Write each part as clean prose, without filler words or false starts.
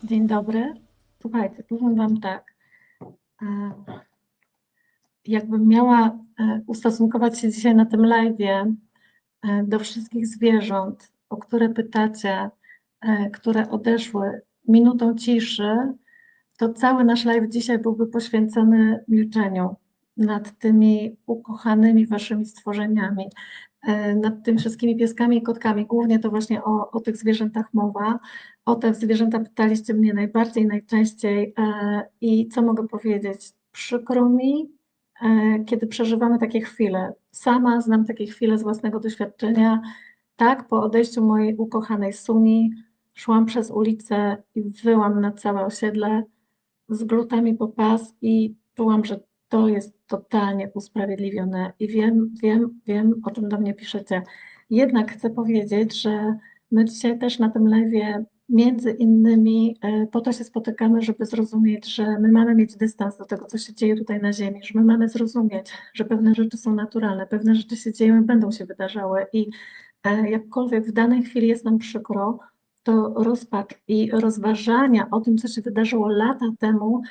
Dzień dobry. Słuchajcie, powiem Wam tak. e, Jakbym miała ustosunkować się dzisiaj na tym live'ie do wszystkich zwierząt, o które pytacie, które odeszły minutą ciszy, to cały nasz live dzisiaj byłby poświęcony milczeniu nad tymi ukochanymi Waszymi stworzeniami, nad tymi wszystkimi pieskami i kotkami. Głównie to właśnie o tych zwierzętach mowa. O te zwierzęta pytaliście mnie najbardziej, najczęściej i co mogę powiedzieć? Przykro mi, kiedy przeżywamy takie chwile. Sama znam takie chwile z własnego doświadczenia. Tak, po odejściu mojej ukochanej Suni szłam przez ulicę i wyłam na całe osiedle z glutami po pas i czułam, że to jest totalnie usprawiedliwione i wiem, o czym do mnie piszecie. Jednak chcę powiedzieć, że my dzisiaj też na tym live'ie między innymi po to się spotykamy, żeby zrozumieć, że my mamy mieć dystans do tego, co się dzieje tutaj na Ziemi, że my mamy zrozumieć, że pewne rzeczy są naturalne, pewne rzeczy się dzieją i będą się wydarzały i jakkolwiek w danej chwili jest nam przykro, to rozpacz i rozważania o tym, co się wydarzyło lata temu,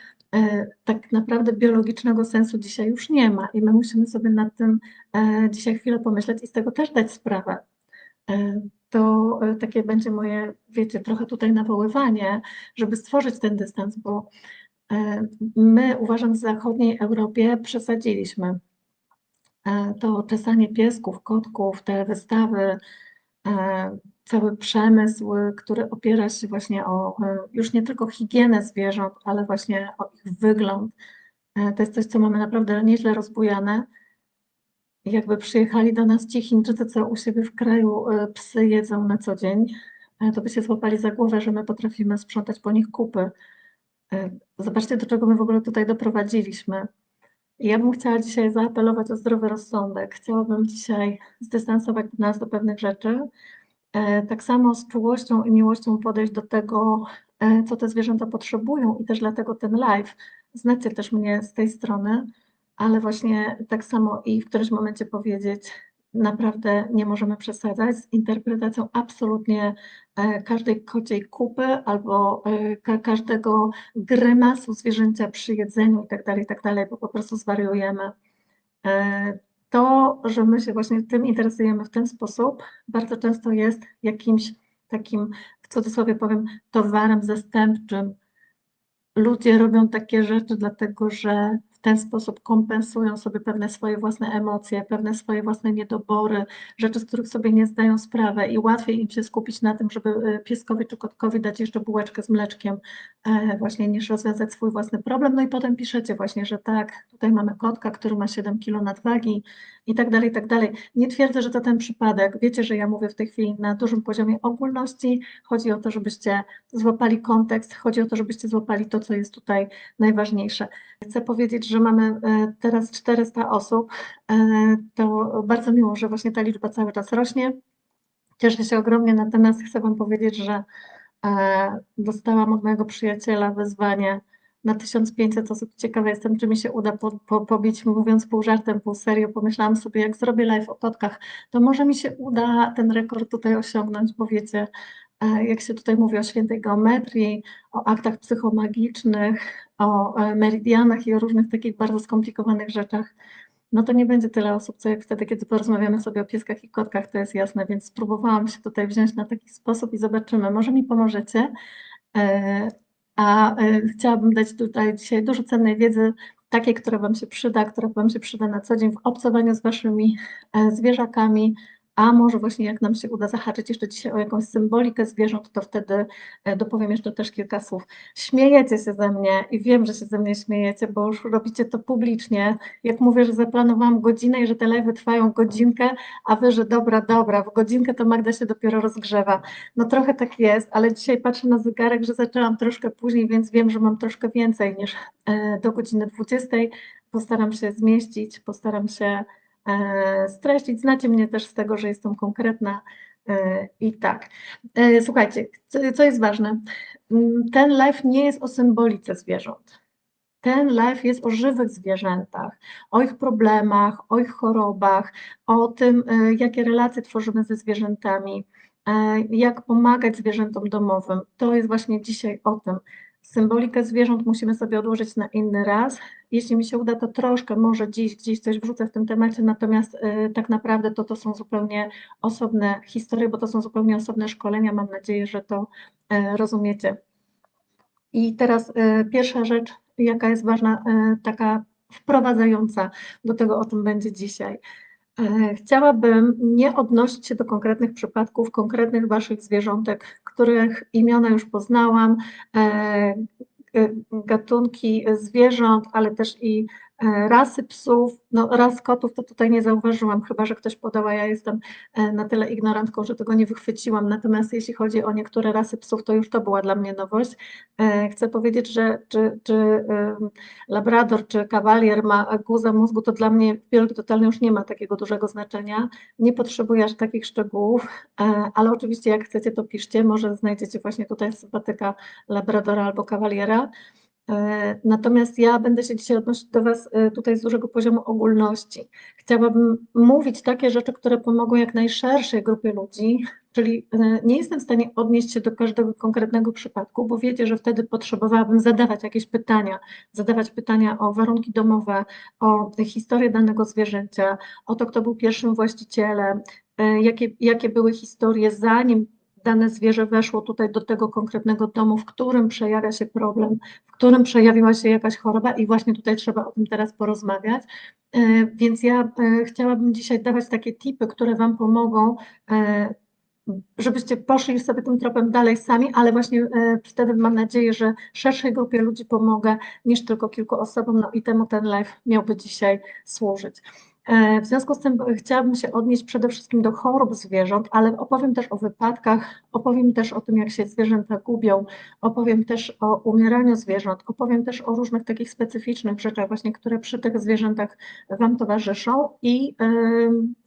tak naprawdę biologicznego sensu dzisiaj już nie ma i my musimy sobie nad tym dzisiaj chwilę pomyśleć i z tego też dać sprawę. To takie będzie moje, wiecie, trochę tutaj nawoływanie, żeby stworzyć ten dystans, bo my, uważam, w zachodniej Europie przesadziliśmy. To czesanie piesków, kotków, te wystawy, cały przemysł, który opiera się właśnie o już nie tylko higienę zwierząt, ale właśnie o ich wygląd. To jest coś, co mamy naprawdę nieźle rozbujane. Jakby przyjechali do nas ci Chińczycy, co u siebie w kraju psy jedzą na co dzień, to by się złapali za głowę, że my potrafimy sprzątać po nich kupy. Zobaczcie, do czego my w ogóle tutaj doprowadziliśmy. Ja bym chciała dzisiaj zaapelować o zdrowy rozsądek. Chciałabym dzisiaj zdystansować nas do pewnych rzeczy. Tak samo z czułością i miłością podejść do tego, co te zwierzęta potrzebują i też dlatego ten live. Znacie też mnie z tej strony, ale właśnie tak samo i w którymś momencie powiedzieć, naprawdę nie możemy przesadzać z interpretacją absolutnie każdej kociej kupy albo każdego grymasu zwierzęcia przy jedzeniu i tak dalej, bo po prostu zwariujemy. To, że my się właśnie tym interesujemy w ten sposób, bardzo często jest jakimś takim, w cudzysłowie powiem, towarem zastępczym. Ludzie robią takie rzeczy, dlatego że w ten sposób kompensują sobie pewne swoje własne emocje, pewne swoje własne niedobory, rzeczy, z których sobie nie zdają sprawy i łatwiej im się skupić na tym, żeby pieskowi czy kotkowi dać jeszcze bułeczkę z mleczkiem, właśnie niż rozwiązać swój własny problem. No i potem piszecie właśnie, że tak, tutaj mamy kotka, który ma 7 kg nadwagi i tak dalej, i tak dalej. Nie twierdzę, że to ten przypadek. Wiecie, że ja mówię w tej chwili na dużym poziomie ogólności. Chodzi o to, żebyście złapali kontekst, chodzi o to, żebyście złapali to, co jest tutaj najważniejsze. Chcę powiedzieć, że mamy teraz 400 osób. To bardzo miło, że właśnie ta liczba cały czas rośnie. Cieszę się ogromnie, natomiast chcę Wam powiedzieć, że dostałam od mojego przyjaciela wyzwanie na 1500 osób. Ciekawa jestem, czy mi się uda pobić, mówiąc pół żartem, pół serio. Pomyślałam sobie, jak zrobię live o kotkach, to może mi się uda ten rekord tutaj osiągnąć, bo wiecie, jak się tutaj mówi o świętej geometrii, o aktach psychomagicznych, o meridianach i o różnych takich bardzo skomplikowanych rzeczach, no to nie będzie tyle osób, co jak wtedy, kiedy porozmawiamy sobie o pieskach i kotkach, to jest jasne, więc spróbowałam się tutaj wziąć na taki sposób i zobaczymy, może mi pomożecie. Chciałabym dać tutaj dzisiaj dużo cennej wiedzy, takiej, która Wam się przyda na co dzień w obcowaniu z Waszymi zwierzakami, a może właśnie jak nam się uda zahaczyć jeszcze dzisiaj o jakąś symbolikę zwierząt, to wtedy dopowiem jeszcze też kilka słów. Śmiejecie się ze mnie i wiem, że się ze mnie śmiejecie, bo już robicie to publicznie. Jak mówię, że zaplanowałam godzinę i że te live'y trwają godzinkę, a Wy, że dobra, w godzinkę to Magda się dopiero rozgrzewa. No trochę tak jest, ale dzisiaj patrzę na zegarek, że zaczęłam troszkę później, więc wiem, że mam troszkę więcej niż do godziny 20. Postaram się zmieścić, postaram się streścić. Znacie mnie też z tego, że jestem konkretna i tak. Słuchajcie, co jest ważne? Ten live nie jest o symbolice zwierząt. Ten live jest o żywych zwierzętach, o ich problemach, o ich chorobach, o tym, jakie relacje tworzymy ze zwierzętami. jak pomagać zwierzętom domowym. To jest właśnie dzisiaj o tym. Symbolikę zwierząt musimy sobie odłożyć na inny raz. Jeśli mi się uda, to troszkę może gdzieś coś wrzucę w tym temacie, natomiast tak naprawdę to są zupełnie osobne historie, bo to są zupełnie osobne szkolenia. Mam nadzieję, że to rozumiecie. I teraz pierwsza rzecz, jaka jest ważna, taka wprowadzająca do tego, o czym będzie dzisiaj. Chciałabym nie odnosić się do konkretnych przypadków, konkretnych waszych zwierzątek, których imiona już poznałam, gatunki zwierząt, ale też i rasy psów. No, ras kotów to tutaj nie zauważyłam, chyba że ktoś podał, a ja jestem na tyle ignorantką, że tego nie wychwyciłam. Natomiast jeśli chodzi o niektóre rasy psów, to już to była dla mnie nowość. Chcę powiedzieć, że czy labrador, czy kawalier ma guzę mózgu, to dla mnie w biologii totalnej już nie ma takiego dużego znaczenia. Nie potrzebuję aż takich szczegółów, ale oczywiście jak chcecie, to piszcie. Może znajdziecie właśnie tutaj sympatyka labradora albo kawaliera. Natomiast ja będę się dzisiaj odnosić do Was tutaj z dużego poziomu ogólności. Chciałabym mówić takie rzeczy, które pomogą jak najszerszej grupie ludzi, czyli nie jestem w stanie odnieść się do każdego konkretnego przypadku, bo wiecie, że wtedy potrzebowałabym zadawać pytania o warunki domowe, o historię danego zwierzęcia, o to, kto był pierwszym właścicielem, jakie były historie, zanim dane zwierzę weszło tutaj do tego konkretnego domu, w którym przejawia się problem, w którym przejawiła się jakaś choroba i właśnie tutaj trzeba o tym teraz porozmawiać. Więc ja chciałabym dzisiaj dawać takie tipy, które Wam pomogą, żebyście poszli sobie tym tropem dalej sami, ale właśnie wtedy mam nadzieję, że szerszej grupie ludzi pomogę niż tylko kilku osobom, no i temu ten live miałby dzisiaj służyć. W związku z tym chciałabym się odnieść przede wszystkim do chorób zwierząt, ale opowiem też o wypadkach, opowiem też o tym, jak się zwierzęta gubią, opowiem też o umieraniu zwierząt, opowiem też o różnych takich specyficznych rzeczach właśnie, które przy tych zwierzętach Wam towarzyszą i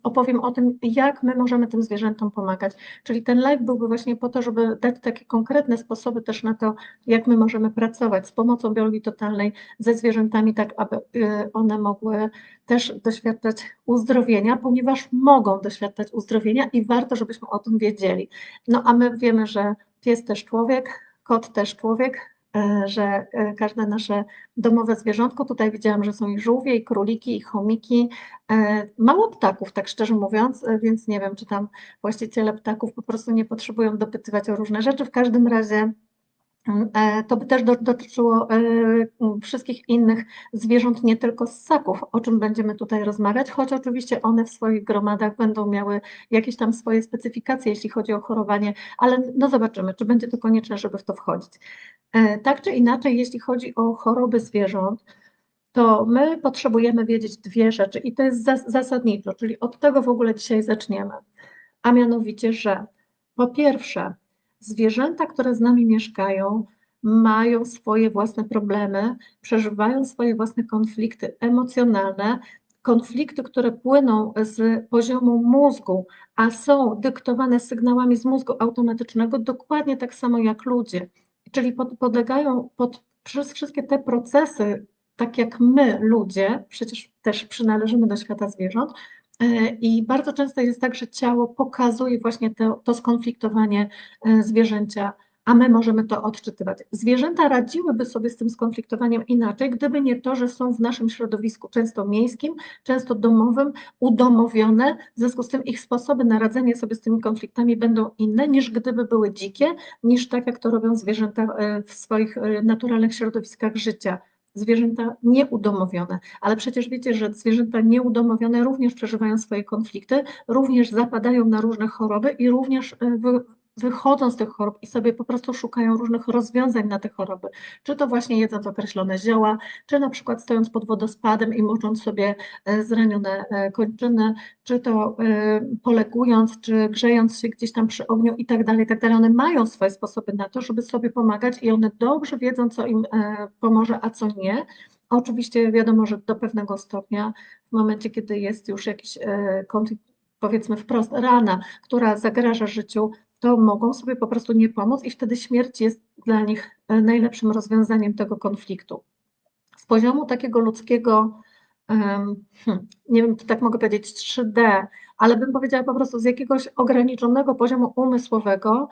opowiem o tym, jak my możemy tym zwierzętom pomagać. Czyli ten live byłby właśnie po to, żeby dać takie konkretne sposoby też na to, jak my możemy pracować z pomocą biologii totalnej ze zwierzętami, tak aby one mogły też doświadczać uzdrowienia, ponieważ mogą doświadczać uzdrowienia i warto, żebyśmy o tym wiedzieli. No a my wiemy, że pies też człowiek, kot też człowiek, że każde nasze domowe zwierzątko, tutaj widziałam, że są i żółwie, i króliki, i chomiki, mało ptaków, tak szczerze mówiąc, więc nie wiem, czy tam właściciele ptaków po prostu nie potrzebują dopytywać o różne rzeczy. W każdym razie to by też dotyczyło wszystkich innych zwierząt, nie tylko ssaków, o czym będziemy tutaj rozmawiać, choć oczywiście one w swoich gromadach będą miały jakieś tam swoje specyfikacje, jeśli chodzi o chorowanie, ale no zobaczymy, czy będzie to konieczne, żeby w to wchodzić. Tak czy inaczej, jeśli chodzi o choroby zwierząt, to my potrzebujemy wiedzieć dwie rzeczy i to jest zasadniczo, czyli od tego w ogóle dzisiaj zaczniemy, a mianowicie, że po pierwsze, zwierzęta, które z nami mieszkają, mają swoje własne problemy, przeżywają swoje własne konflikty emocjonalne, konflikty, które płyną z poziomu mózgu, a są dyktowane sygnałami z mózgu automatycznego dokładnie tak samo jak ludzie. Czyli podlegają przez wszystkie te procesy, tak jak my, ludzie, przecież też przynależymy do świata zwierząt, i bardzo często jest tak, że ciało pokazuje właśnie to skonfliktowanie zwierzęcia, a my możemy to odczytywać. Zwierzęta radziłyby sobie z tym skonfliktowaniem inaczej, gdyby nie to, że są w naszym środowisku, często miejskim, często domowym, udomowione, w związku z tym ich sposoby na radzenie sobie z tymi konfliktami będą inne niż gdyby były dzikie, niż tak jak to robią zwierzęta w swoich naturalnych środowiskach życia. Zwierzęta nieudomowione, ale przecież wiecie, że zwierzęta nieudomowione również przeżywają swoje konflikty, również zapadają na różne choroby i również wychodzą z tych chorób i sobie po prostu szukają różnych rozwiązań na te choroby. Czy to właśnie jedząc określone zioła, czy na przykład stojąc pod wodospadem i mocząc sobie zranione kończyny, czy to polegując, czy grzejąc się gdzieś tam przy ogniu i tak dalej, i tak dalej. One mają swoje sposoby na to, żeby sobie pomagać i one dobrze wiedzą, co im pomoże, a co nie. Oczywiście wiadomo, że do pewnego stopnia, w momencie, kiedy jest już jakiś konflikt, powiedzmy wprost, rana, która zagraża życiu, to mogą sobie po prostu nie pomóc i wtedy śmierć jest dla nich najlepszym rozwiązaniem tego konfliktu. Z poziomu takiego ludzkiego Nie wiem, czy tak mogę powiedzieć 3D, ale bym powiedziała po prostu z jakiegoś ograniczonego poziomu umysłowego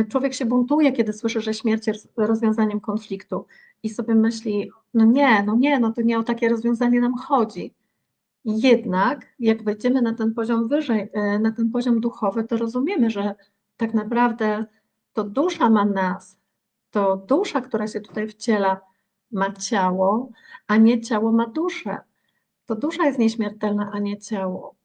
człowiek się buntuje, kiedy słyszy, że śmierć jest rozwiązaniem konfliktu i sobie myśli, no to nie o takie rozwiązanie nam chodzi. Jednak jak wejdziemy na ten poziom wyżej, na ten poziom duchowy, to rozumiemy, że tak naprawdę to dusza ma nas, to dusza, która się tutaj wciela, ma ciało, a nie ciało ma duszę. To dusza jest nieśmiertelna, a nie ciało.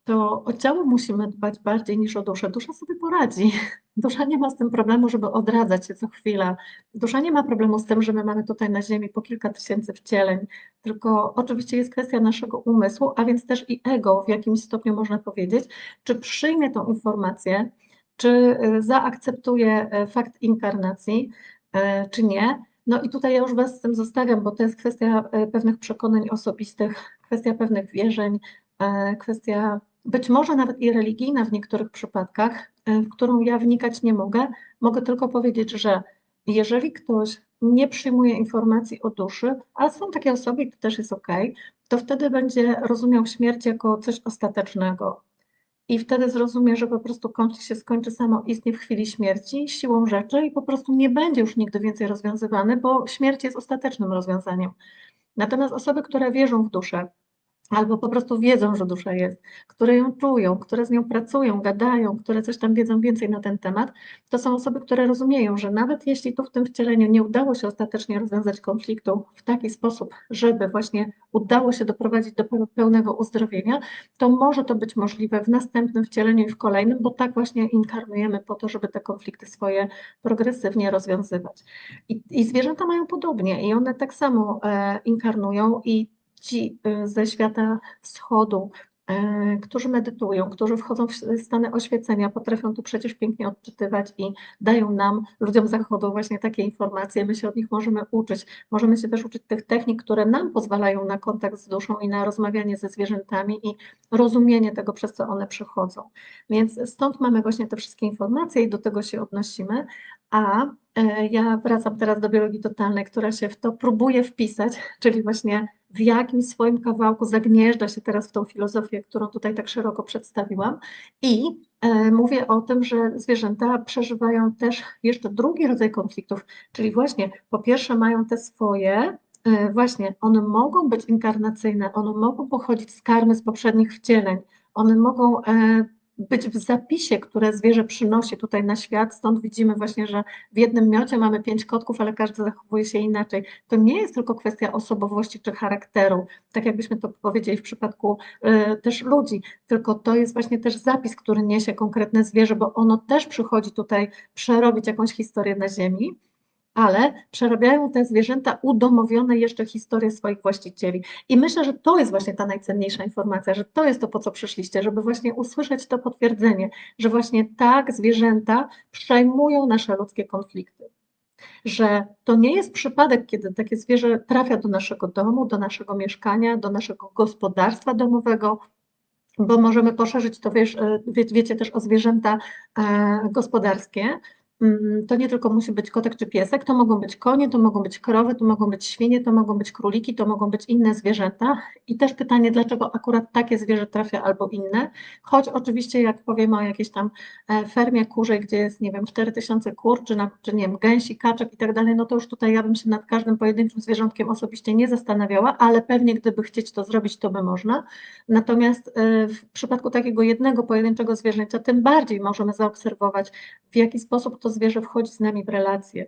To o ciało musimy dbać bardziej niż o duszę. Dusza sobie poradzi. Dusza nie ma z tym problemu, żeby odradzać się co chwila. Dusza nie ma problemu z tym, że my mamy tutaj na Ziemi po kilka tysięcy wcieleń, tylko oczywiście jest kwestia naszego umysłu, a więc też i ego w jakimś stopniu można powiedzieć, czy przyjmie tą informację, czy zaakceptuje fakt inkarnacji, czy nie. No i tutaj ja już Was z tym zostawiam, bo to jest kwestia pewnych przekonań osobistych, kwestia pewnych wierzeń, kwestia być może nawet i religijna w niektórych przypadkach, w którą ja wnikać nie mogę. Mogę tylko powiedzieć, że jeżeli ktoś nie przyjmuje informacji o duszy, a są takie osoby i to też jest ok, to wtedy będzie rozumiał śmierć jako coś ostatecznego. I wtedy zrozumie, że po prostu konflikt się skończy samoistnie w chwili śmierci, siłą rzeczy i po prostu nie będzie już nigdy więcej rozwiązywany, bo śmierć jest ostatecznym rozwiązaniem. Natomiast osoby, które wierzą w duszę, albo po prostu wiedzą, że dusza jest, które ją czują, które z nią pracują, gadają, które coś tam wiedzą więcej na ten temat, to są osoby, które rozumieją, że nawet jeśli tu w tym wcieleniu nie udało się ostatecznie rozwiązać konfliktu w taki sposób, żeby właśnie udało się doprowadzić do pełnego uzdrowienia, to może to być możliwe w następnym wcieleniu i w kolejnym, bo tak właśnie inkarnujemy po to, żeby te konflikty swoje progresywnie rozwiązywać. I zwierzęta mają podobnie i one tak samo inkarnują i ci ze świata wschodu, którzy medytują, którzy wchodzą w stany oświecenia, potrafią tu przecież pięknie odczytywać i dają nam, ludziom zachodu, właśnie takie informacje. My się od nich możemy uczyć. Możemy się też uczyć tych technik, które nam pozwalają na kontakt z duszą i na rozmawianie ze zwierzętami i rozumienie tego, przez co one przychodzą. Więc stąd mamy właśnie te wszystkie informacje i do tego się odnosimy. A ja wracam teraz do biologii totalnej, która się w to próbuje wpisać, czyli właśnie w jakimś swoim kawałku zagnieżdża się teraz w tą filozofię, którą tutaj tak szeroko przedstawiłam. I mówię o tym, że zwierzęta przeżywają też jeszcze drugi rodzaj konfliktów, czyli właśnie po pierwsze mają te swoje, właśnie one mogą być inkarnacyjne, one mogą pochodzić z karmy z poprzednich wcieleń, one mogą być w zapisie, które zwierzę przynosi tutaj na świat, stąd widzimy właśnie, że w jednym miocie mamy 5 kotków, ale każdy zachowuje się inaczej. To nie jest tylko kwestia osobowości czy charakteru, tak jakbyśmy to powiedzieli w przypadku też ludzi, tylko to jest właśnie też zapis, który niesie konkretne zwierzę, bo ono też przychodzi tutaj przerobić jakąś historię na ziemi, ale przerabiają te zwierzęta udomowione jeszcze historię swoich właścicieli. I myślę, że to jest właśnie ta najcenniejsza informacja, że to jest to, po co przyszliście, żeby właśnie usłyszeć to potwierdzenie, że właśnie tak zwierzęta przejmują nasze ludzkie konflikty. Że to nie jest przypadek, kiedy takie zwierzę trafia do naszego domu, do naszego mieszkania, do naszego gospodarstwa domowego, bo możemy poszerzyć to, wiecie też o zwierzęta gospodarskie. To nie tylko musi być kotek czy piesek, to mogą być konie, to mogą być krowy, to mogą być świnie, to mogą być króliki, to mogą być inne zwierzęta. I też pytanie, dlaczego akurat takie zwierzę trafia albo inne, choć oczywiście jak powiemy o jakiejś tam fermie kurzej, gdzie jest, nie wiem, 4000 kur, czy nie wiem, gęsi, kaczek i tak dalej, no to już tutaj ja bym się nad każdym pojedynczym zwierzątkiem osobiście nie zastanawiała, ale pewnie gdyby chcieć to zrobić, to by można. Natomiast w przypadku takiego jednego pojedynczego zwierzęcia, tym bardziej możemy zaobserwować, w jaki sposób to zwierzę wchodzi z nami w relacje,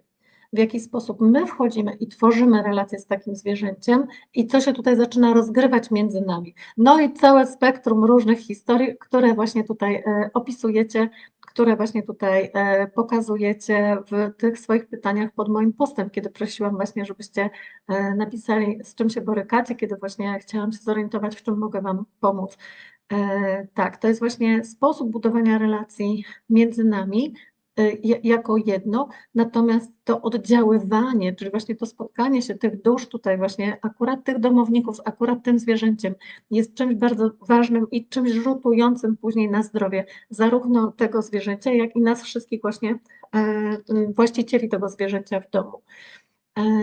w jaki sposób my wchodzimy i tworzymy relacje z takim zwierzęciem i co się tutaj zaczyna rozgrywać między nami. No i całe spektrum różnych historii, które właśnie tutaj opisujecie, które właśnie tutaj pokazujecie w tych swoich pytaniach pod moim postem, kiedy prosiłam właśnie, żebyście napisali, z czym się borykacie, kiedy właśnie chciałam się zorientować, w czym mogę Wam pomóc. Tak, to jest właśnie sposób budowania relacji między nami jako jedno, natomiast to oddziaływanie, czyli właśnie to spotkanie się tych dusz tutaj właśnie, akurat tych domowników, z akurat tym zwierzęciem jest czymś bardzo ważnym i czymś rzutującym później na zdrowie zarówno tego zwierzęcia, jak i nas wszystkich właśnie właścicieli tego zwierzęcia w domu.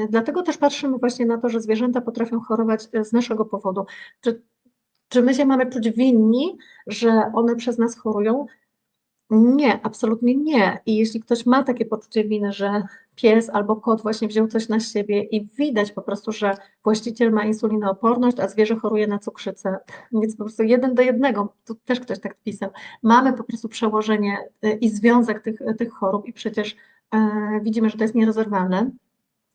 Dlatego też patrzymy właśnie na to, że zwierzęta potrafią chorować z naszego powodu. Czy, czy my się mamy czuć winni, że one przez nas chorują? Nie, absolutnie nie. I jeśli ktoś ma takie poczucie winy, że pies albo kot właśnie wziął coś na siebie i widać po prostu, że właściciel ma insulinooporność, a zwierzę choruje na cukrzycę, więc po prostu 1 do 1, tu też ktoś tak pisał, mamy po prostu przełożenie i związek tych chorób i przecież widzimy, że to jest nierozerwalne.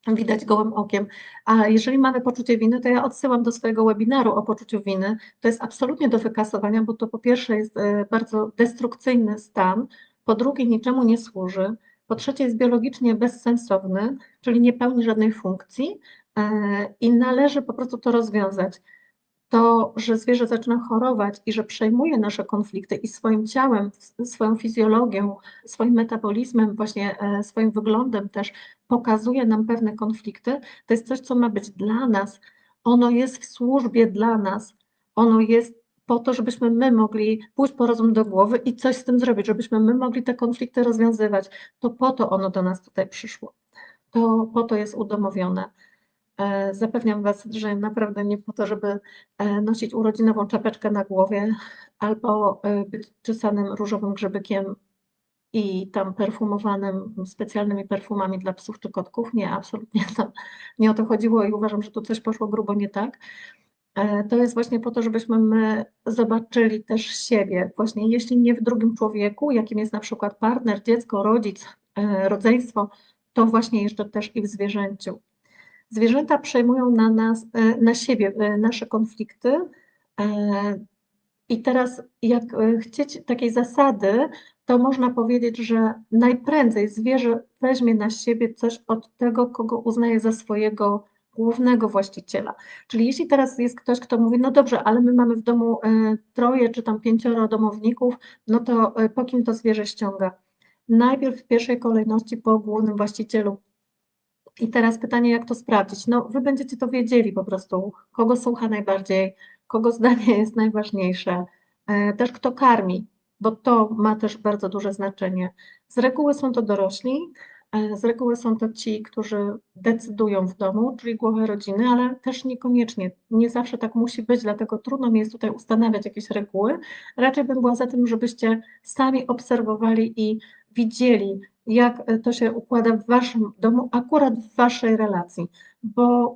Widać gołym okiem. A jeżeli mamy poczucie winy, to ja odsyłam do swojego webinaru o poczuciu winy. To jest absolutnie do wykasowania, bo to po pierwsze jest bardzo destrukcyjny stan, po drugie niczemu nie służy, po trzecie jest biologicznie bezsensowny, czyli nie pełni żadnej funkcji i należy po prostu to rozwiązać. To, że zwierzę zaczyna chorować i że przejmuje nasze konflikty i swoim ciałem, swoją fizjologią, swoim metabolizmem, właśnie swoim wyglądem też pokazuje nam pewne konflikty, to jest coś, co ma być dla nas. Ono jest w służbie dla nas. Ono jest po to, żebyśmy my mogli pójść po rozum do głowy i coś z tym zrobić, żebyśmy my mogli te konflikty rozwiązywać. To po to ono do nas tutaj przyszło. To po to jest udomowione. Zapewniam Was, że naprawdę nie po to, żeby nosić urodzinową czapeczkę na głowie albo być czesanym różowym grzebykiem i tam perfumowanym specjalnymi perfumami dla psów czy kotków. Nie, absolutnie nie o to chodziło i uważam, że tu coś poszło grubo nie tak. To jest właśnie po to, żebyśmy my zobaczyli też siebie, właśnie jeśli nie w drugim człowieku, jakim jest na przykład partner, dziecko, rodzic, rodzeństwo, to właśnie jeszcze też i w zwierzęciu. Zwierzęta przejmują na nas, na siebie nasze konflikty. I teraz, jak chcieć takiej zasady, to można powiedzieć, że najprędzej zwierzę weźmie na siebie coś od tego, kogo uznaje za swojego głównego właściciela. Czyli jeśli teraz jest ktoś, kto mówi, no dobrze, ale my mamy w domu 3 czy tam 5 domowników, no to po kim to zwierzę ściąga? Najpierw w pierwszej kolejności po głównym właścicielu. I teraz pytanie, jak to sprawdzić? No, wy będziecie to wiedzieli po prostu, kogo słucha najbardziej, kogo zdanie jest najważniejsze, też kto karmi, bo to ma też bardzo duże znaczenie. Z reguły są to dorośli, z reguły są to ci, którzy decydują w domu, czyli głowy rodziny, ale też niekoniecznie. Nie zawsze tak musi być, dlatego trudno mi jest tutaj ustanawiać jakieś reguły. Raczej bym była za tym, żebyście sami obserwowali i widzieli, jak to się układa w waszym domu, akurat w waszej relacji, bo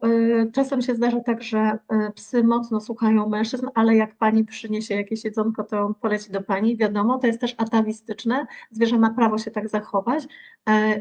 czasem się zdarza tak, że psy mocno słuchają mężczyzn, ale jak pani przyniesie jakieś jedzonko, to on poleci do pani, wiadomo, to jest też atawistyczne, zwierzę ma prawo się tak zachować,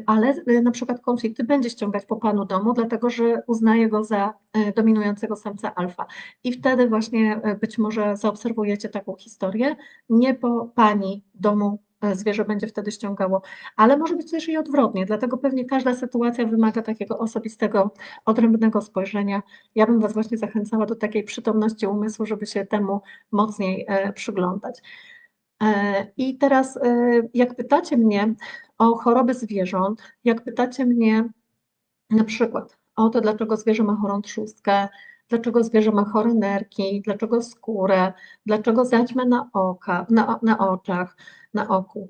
ale na przykład konflikty będzie ściągać po panu domu, dlatego że uznaje go za dominującego samca alfa. I wtedy właśnie być może zaobserwujecie taką historię, nie po pani domu zwierzę będzie wtedy ściągało, ale może być też i odwrotnie, dlatego pewnie każda sytuacja wymaga takiego osobistego, odrębnego spojrzenia. Ja bym Was właśnie zachęcała do takiej przytomności umysłu, żeby się temu mocniej przyglądać. I teraz, jak pytacie mnie o choroby zwierząt, jak pytacie mnie na przykład o to, dlaczego zwierzę ma chorą trzustkę, dlaczego zwierzę ma chore nerki, dlaczego skórę, dlaczego zaćmę na oczach, na oku.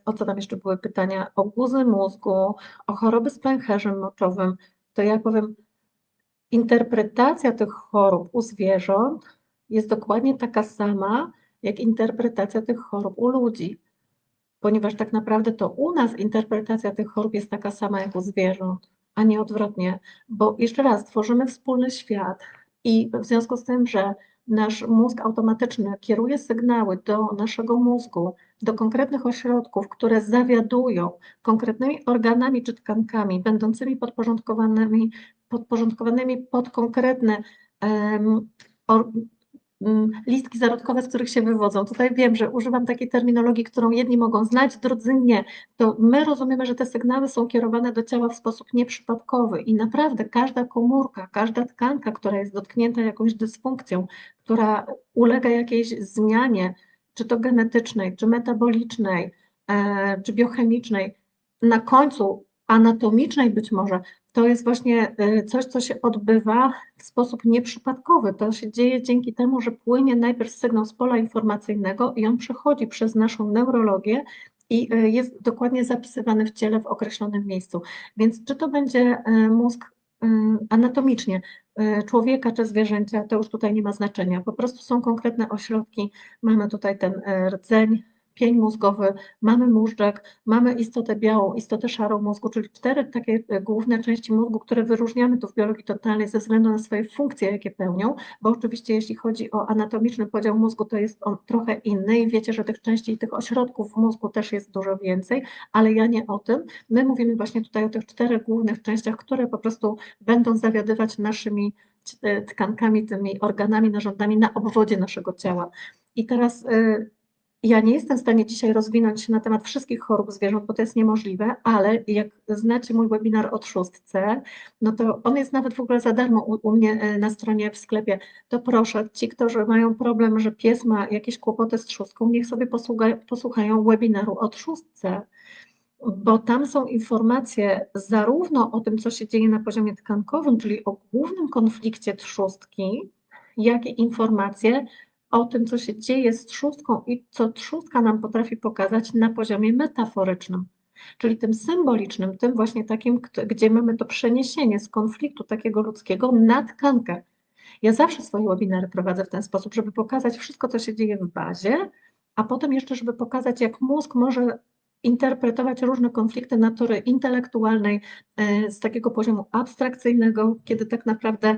O co tam jeszcze były pytania? O guzy mózgu, o choroby z pęcherzem moczowym. To ja powiem, interpretacja tych chorób u zwierząt jest dokładnie taka sama, jak interpretacja tych chorób u ludzi, ponieważ tak naprawdę to u nas interpretacja tych chorób jest taka sama jak u zwierząt, a nie odwrotnie, bo jeszcze raz tworzymy wspólny świat i w związku z tym, że nasz mózg automatyczny kieruje sygnały do naszego mózgu, do konkretnych ośrodków, które zawiadują konkretnymi organami czy tkankami, będącymi podporządkowanymi pod konkretne listki zarodkowe, z których się wywodzą. Tutaj wiem, że używam takiej terminologii, którą jedni mogą znać, drudzy nie. To my rozumiemy, że te sygnały są kierowane do ciała w sposób nieprzypadkowy i naprawdę każda komórka, każda tkanka, która jest dotknięta jakąś dysfunkcją, która ulega jakiejś zmianie, czy to genetycznej, czy metabolicznej, czy biochemicznej, na końcu anatomicznej być może, to jest właśnie coś, co się odbywa w sposób nieprzypadkowy. To się dzieje dzięki temu, że płynie najpierw sygnał z pola informacyjnego i on przechodzi przez naszą neurologię i jest dokładnie zapisywany w ciele w określonym miejscu. Więc czy to będzie mózg anatomicznie człowieka czy zwierzęcia, to już tutaj nie ma znaczenia. Po prostu są konkretne ośrodki. Mamy tutaj ten rdzeń, pień mózgowy, mamy móżdżek, mamy istotę białą, istotę szarą mózgu, czyli 4 takie główne części mózgu, które wyróżniamy tu w biologii totalnej ze względu na swoje funkcje, jakie pełnią, bo oczywiście jeśli chodzi o anatomiczny podział mózgu, to jest on trochę inny i wiecie, że tych części i tych ośrodków w mózgu też jest dużo więcej, ale ja nie o tym. My mówimy właśnie tutaj o tych 4 głównych częściach, które po prostu będą zawiadywać naszymi tkankami, tymi organami, narządami na obwodzie naszego ciała. I teraz ja nie jestem w stanie dzisiaj rozwinąć się na temat wszystkich chorób zwierząt, bo to jest niemożliwe, ale jak znacie mój webinar o trzustce, no to on jest nawet w ogóle za darmo u mnie na stronie w sklepie. To proszę, ci, którzy mają problem, że pies ma jakieś kłopoty z trzustką, niech sobie posłuchają webinaru o trzustce, bo tam są informacje zarówno o tym, co się dzieje na poziomie tkankowym, czyli o głównym konflikcie trzustki, jak i informacje o tym, co się dzieje z trzustką i co trzustka nam potrafi pokazać na poziomie metaforycznym, czyli tym symbolicznym, tym właśnie takim, gdzie mamy to przeniesienie z konfliktu takiego ludzkiego na tkankę. Ja zawsze swoje webinary prowadzę w ten sposób, żeby pokazać wszystko, co się dzieje w bazie, a potem jeszcze, żeby pokazać, jak mózg może interpretować różne konflikty natury intelektualnej z takiego poziomu abstrakcyjnego, kiedy tak naprawdę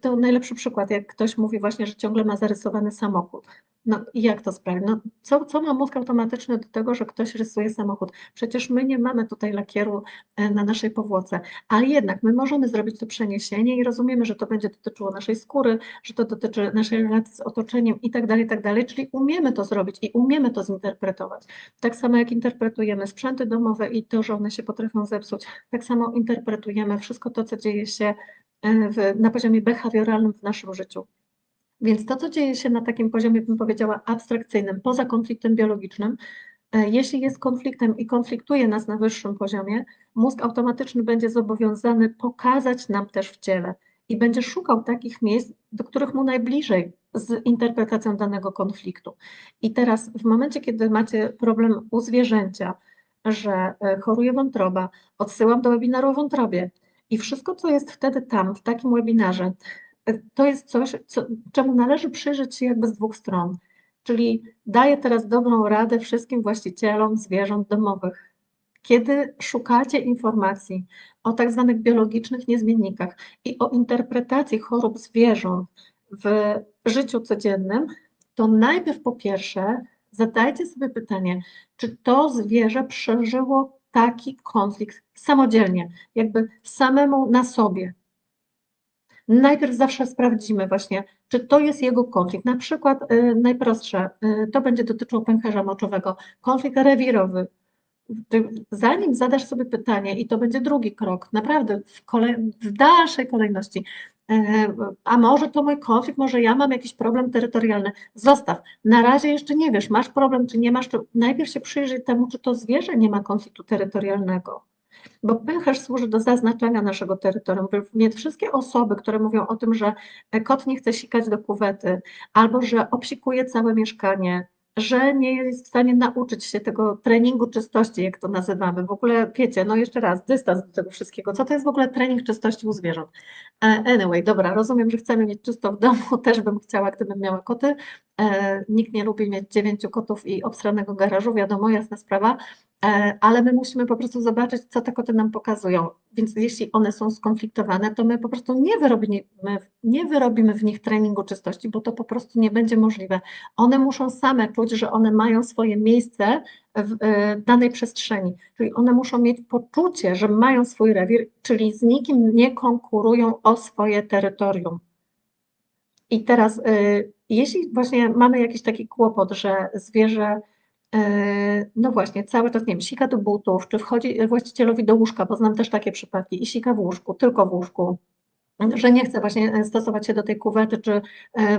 to najlepszy przykład, jak ktoś mówi właśnie, że ciągle ma zarysowany samochód. No i jak to sprawi? No, co ma mózg automatyczny do tego, że ktoś rysuje samochód? Przecież my nie mamy tutaj lakieru na naszej powłoce, ale jednak my możemy zrobić to przeniesienie i rozumiemy, że to będzie dotyczyło naszej skóry, że to dotyczy naszej relacji z otoczeniem i tak dalej, czyli umiemy to zrobić i umiemy to zinterpretować. Tak samo jak interpretujemy sprzęty domowe i to, że one się potrafią zepsuć, tak samo interpretujemy wszystko to, co dzieje się na poziomie behawioralnym w naszym życiu. Więc to, co dzieje się na takim poziomie, bym powiedziała, abstrakcyjnym, poza konfliktem biologicznym, jeśli jest konfliktem i konfliktuje nas na wyższym poziomie, mózg automatyczny będzie zobowiązany pokazać nam też w ciele i będzie szukał takich miejsc, do których mu najbliżej z interpretacją danego konfliktu. I teraz w momencie, kiedy macie problem u zwierzęcia, że choruje wątroba, odsyłam do webinaru o wątrobie i wszystko, co jest wtedy tam, w takim webinarze, to jest coś, czemu należy przyjrzeć się jakby z 2 stron. Czyli daję teraz dobrą radę wszystkim właścicielom zwierząt domowych. Kiedy szukacie informacji o tak zwanych biologicznych niezmiennikach i o interpretacji chorób zwierząt w życiu codziennym, to najpierw po pierwsze zadajcie sobie pytanie, czy to zwierzę przeżyło taki konflikt samodzielnie, jakby samemu na sobie. Najpierw zawsze sprawdzimy właśnie, czy to jest jego konflikt. Na przykład najprostsze, to będzie dotyczyło pęcherza moczowego, konflikt rewirowy. Zanim zadasz sobie pytanie, i to będzie drugi krok, naprawdę w dalszej kolejności, a może to mój konflikt, może ja mam jakiś problem terytorialny, zostaw. Na razie jeszcze nie wiesz, masz problem, czy nie masz, to najpierw się przyjrzyj temu, czy to zwierzę nie ma konfliktu terytorialnego. Bo pęcherz służy do zaznaczania naszego terytorium, więc wszystkie osoby, które mówią o tym, że kot nie chce sikać do kuwety, albo że obsikuje całe mieszkanie, że nie jest w stanie nauczyć się tego treningu czystości, jak to nazywamy. W ogóle wiecie, no jeszcze raz, dystans do tego wszystkiego. Co to jest w ogóle trening czystości u zwierząt? Anyway, dobra, rozumiem, że chcemy mieć czysto w domu, też bym chciała, gdybym miała koty. Nikt nie lubi mieć 9 kotów i obsranego garażu, wiadomo, jasna sprawa, ale my musimy po prostu zobaczyć, co te koty nam pokazują. Więc jeśli one są skonfliktowane, to my po prostu nie wyrobimy w nich treningu czystości, bo to po prostu nie będzie możliwe. One muszą same czuć, że one mają swoje miejsce w danej przestrzeni, czyli one muszą mieć poczucie, że mają swój rewir, czyli z nikim nie konkurują o swoje terytorium. I teraz, jeśli właśnie mamy jakiś taki kłopot, że zwierzę, no właśnie, cały czas, nie wiem, sika do butów, czy wchodzi właścicielowi do łóżka, bo znam też takie przypadki, i sika w łóżku, tylko w łóżku, że nie chce właśnie stosować się do tej kuwety, czy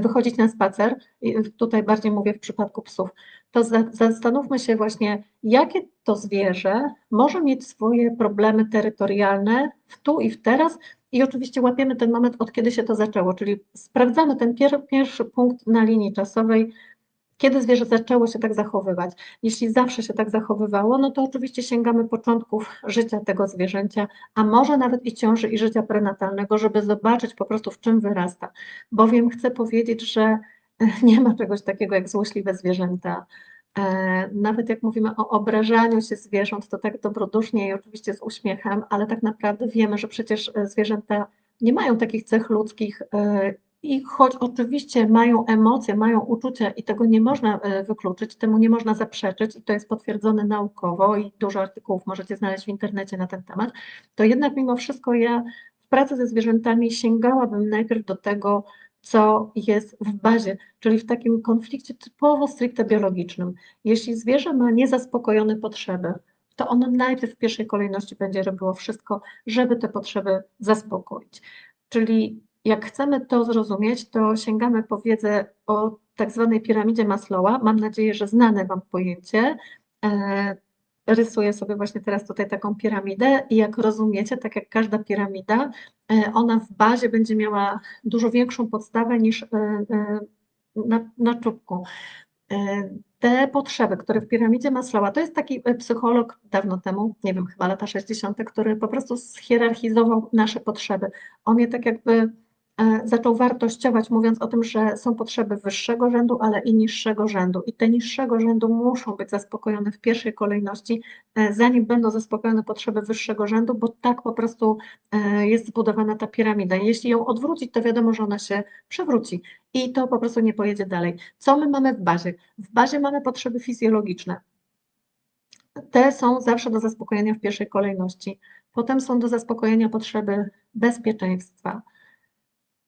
wychodzić na spacer, tutaj bardziej mówię w przypadku psów, to zastanówmy się właśnie, jakie to zwierzę może mieć swoje problemy terytorialne w tu i w teraz i oczywiście łapiemy ten moment, od kiedy się to zaczęło, czyli sprawdzamy ten pierwszy punkt na linii czasowej, Kiedy zwierzę zaczęło się tak zachowywać? Jeśli zawsze się tak zachowywało, no to oczywiście sięgamy początków życia tego zwierzęcia, a może nawet i ciąży i życia prenatalnego, żeby zobaczyć po prostu w czym wyrasta. Bowiem chcę powiedzieć, że nie ma czegoś takiego jak złośliwe zwierzęta. Nawet jak mówimy o obrażaniu się zwierząt, to tak dobrodusznie i oczywiście z uśmiechem, ale tak naprawdę wiemy, że przecież zwierzęta nie mają takich cech ludzkich i choć oczywiście mają emocje, mają uczucia i tego nie można wykluczyć, temu nie można zaprzeczyć i to jest potwierdzone naukowo i dużo artykułów możecie znaleźć w internecie na ten temat, to jednak mimo wszystko ja w pracy ze zwierzętami sięgałabym najpierw do tego, co jest w bazie, czyli w takim konflikcie typowo stricte biologicznym. Jeśli zwierzę ma niezaspokojone potrzeby, to ono najpierw w pierwszej kolejności będzie robiło wszystko, żeby te potrzeby zaspokoić. Czyli jak chcemy to zrozumieć, to sięgamy po wiedzę o tak zwanej piramidzie Maslowa. Mam nadzieję, że znane Wam pojęcie. Rysuję sobie właśnie teraz tutaj taką piramidę i jak rozumiecie, tak jak każda piramida, ona w bazie będzie miała dużo większą podstawę niż na czubku. Te potrzeby, które w piramidzie Maslowa, to jest taki psycholog dawno temu, nie wiem, chyba lata 60., który po prostu schierarchizował nasze potrzeby. On je tak jakby zaczął wartościować, mówiąc o tym, że są potrzeby wyższego rzędu, ale i niższego rzędu. I te niższego rzędu muszą być zaspokojone w pierwszej kolejności, zanim będą zaspokojone potrzeby wyższego rzędu, bo tak po prostu jest zbudowana ta piramida. Jeśli ją odwrócić, to wiadomo, że ona się przewróci i to po prostu nie pojedzie dalej. Co my mamy w bazie? W bazie mamy potrzeby fizjologiczne. Te są zawsze do zaspokojenia w pierwszej kolejności. Potem są do zaspokojenia potrzeby bezpieczeństwa.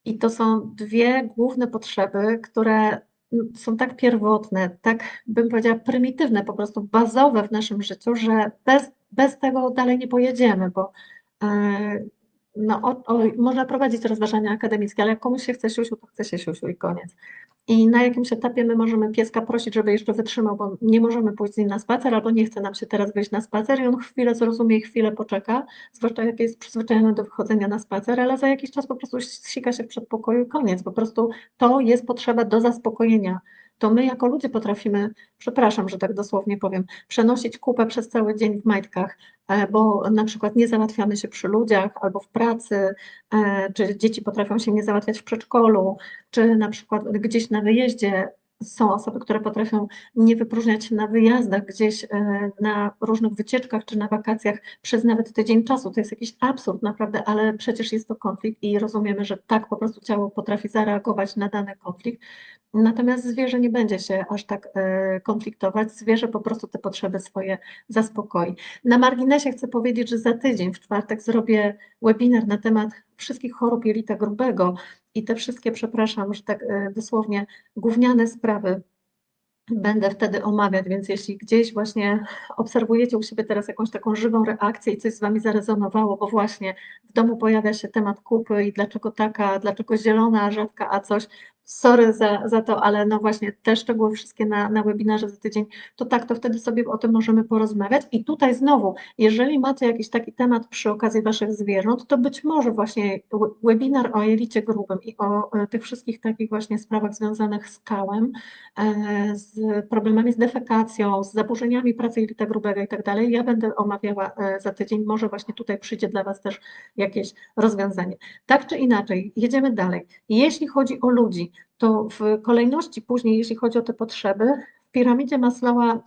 I to są dwie główne potrzeby, które są tak pierwotne, tak bym powiedziała prymitywne, po prostu bazowe w naszym życiu, że bez tego dalej nie pojedziemy, bo no, można prowadzić rozważania akademickie, ale jak komuś się chce siusiu, to chce się siusiu i koniec. I na jakimś etapie my możemy pieska prosić, żeby jeszcze wytrzymał, bo nie możemy pójść z nim na spacer, albo nie chce nam się teraz wyjść na spacer i on chwilę zrozumie i chwilę poczeka, zwłaszcza jak jest przyzwyczajony do wychodzenia na spacer, ale za jakiś czas po prostu sika się w przedpokoju i koniec. Po prostu to jest potrzeba do zaspokojenia. To my jako ludzie potrafimy, przepraszam, że tak dosłownie powiem, przenosić kupę przez cały dzień w majtkach, bo na przykład nie załatwiamy się przy ludziach albo w pracy, czy dzieci potrafią się nie załatwiać w przedszkolu, czy na przykład gdzieś na wyjeździe są osoby, które potrafią nie wypróżniać się na wyjazdach, gdzieś na różnych wycieczkach czy na wakacjach przez nawet tydzień czasu. To jest jakiś absurd naprawdę, ale przecież jest to konflikt i rozumiemy, że tak po prostu ciało potrafi zareagować na dany konflikt. Natomiast zwierzę nie będzie się aż tak konfliktować, zwierzę po prostu te potrzeby swoje zaspokoi. Na marginesie chcę powiedzieć, że za tydzień, w czwartek, zrobię webinar na temat wszystkich chorób jelita grubego i te wszystkie, przepraszam, że tak dosłownie gówniane sprawy będę wtedy omawiać, więc jeśli gdzieś właśnie obserwujecie u siebie teraz jakąś taką żywą reakcję i coś z Wami zarezonowało, bo właśnie w domu pojawia się temat kupy i dlaczego taka, dlaczego zielona, a rzadka, a coś, sorry za to, ale no właśnie te szczegóły wszystkie na webinarze za tydzień, to tak, to wtedy sobie o tym możemy porozmawiać i tutaj znowu, jeżeli macie jakiś taki temat przy okazji Waszych zwierząt, to być może właśnie webinar o jelicie grubym i o tych wszystkich takich właśnie sprawach związanych z kałem, z problemami z defekacją, z zaburzeniami pracy jelita grubego i tak dalej. Ja będę omawiała za tydzień, może właśnie tutaj przyjdzie dla Was też jakieś rozwiązanie. Tak czy inaczej, jedziemy dalej. Jeśli chodzi o ludzi, to w kolejności później, jeśli chodzi o te potrzeby, w piramidzie Maslowa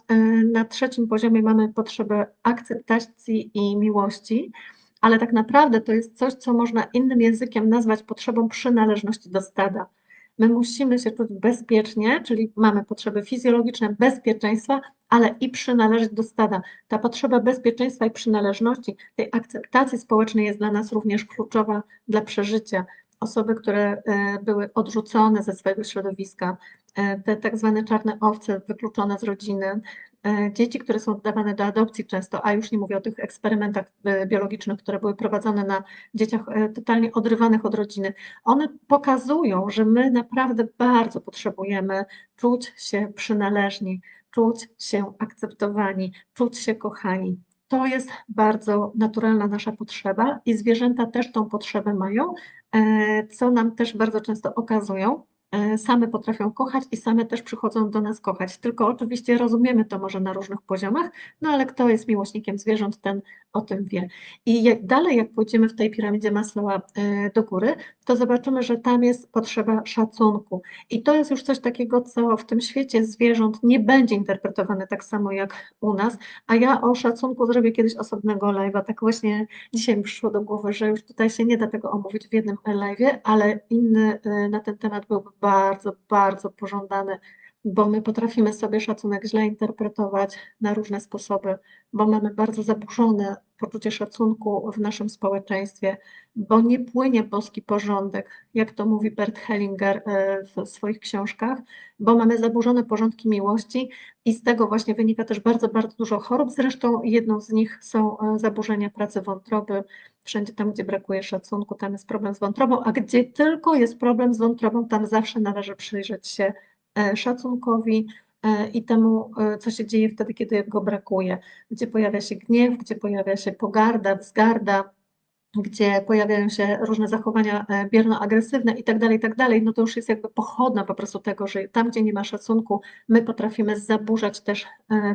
na trzecim poziomie mamy potrzebę akceptacji i miłości, ale tak naprawdę to jest coś, co można innym językiem nazwać potrzebą przynależności do stada. My musimy się czuć bezpiecznie, czyli mamy potrzeby fizjologiczne bezpieczeństwa, ale i przynależeć do stada. Ta potrzeba bezpieczeństwa i przynależności, tej akceptacji społecznej jest dla nas również kluczowa dla przeżycia. Osoby, które były odrzucone ze swojego środowiska, te tak zwane czarne owce wykluczone z rodziny, dzieci, które są oddawane do adopcji często, a już nie mówię o tych eksperymentach biologicznych, które były prowadzone na dzieciach totalnie odrywanych od rodziny, one pokazują, że my naprawdę bardzo potrzebujemy czuć się przynależni, czuć się akceptowani, czuć się kochani. To jest bardzo naturalna nasza potrzeba i zwierzęta też tą potrzebę mają, co nam też bardzo często okazują. same potrafią kochać i same też przychodzą do nas kochać. Tylko oczywiście rozumiemy to może na różnych poziomach, no ale kto jest miłośnikiem zwierząt, ten o tym wie. I jak pójdziemy w tej piramidzie Maslowa do góry, to zobaczymy, że tam jest potrzeba szacunku. I to jest już coś takiego, co w tym świecie zwierząt nie będzie interpretowane tak samo jak u nas, a ja o szacunku zrobię kiedyś osobnego live'a. Tak właśnie dzisiaj mi przyszło do głowy, że już tutaj się nie da tego omówić w jednym live'ie, ale inny na ten temat byłby bardzo, bardzo pożądany, bo my potrafimy sobie szacunek źle interpretować na różne sposoby, bo mamy bardzo zaburzone poczucie szacunku w naszym społeczeństwie, bo nie płynie boski porządek, jak to mówi Bert Hellinger w swoich książkach, bo mamy zaburzone porządki miłości i z tego właśnie wynika też bardzo, bardzo dużo chorób. Zresztą jedną z nich są zaburzenia pracy wątroby. Wszędzie tam, gdzie brakuje szacunku, tam jest problem z wątrobą, a gdzie tylko jest problem z wątrobą, tam zawsze należy przyjrzeć się szacunkowi i temu, co się dzieje wtedy, kiedy go brakuje, gdzie pojawia się gniew, gdzie pojawia się pogarda, wzgarda, gdzie pojawiają się różne zachowania bierno-agresywne i tak dalej, no to już jest jakby pochodna po prostu tego, że tam, gdzie nie ma szacunku, my potrafimy zaburzać też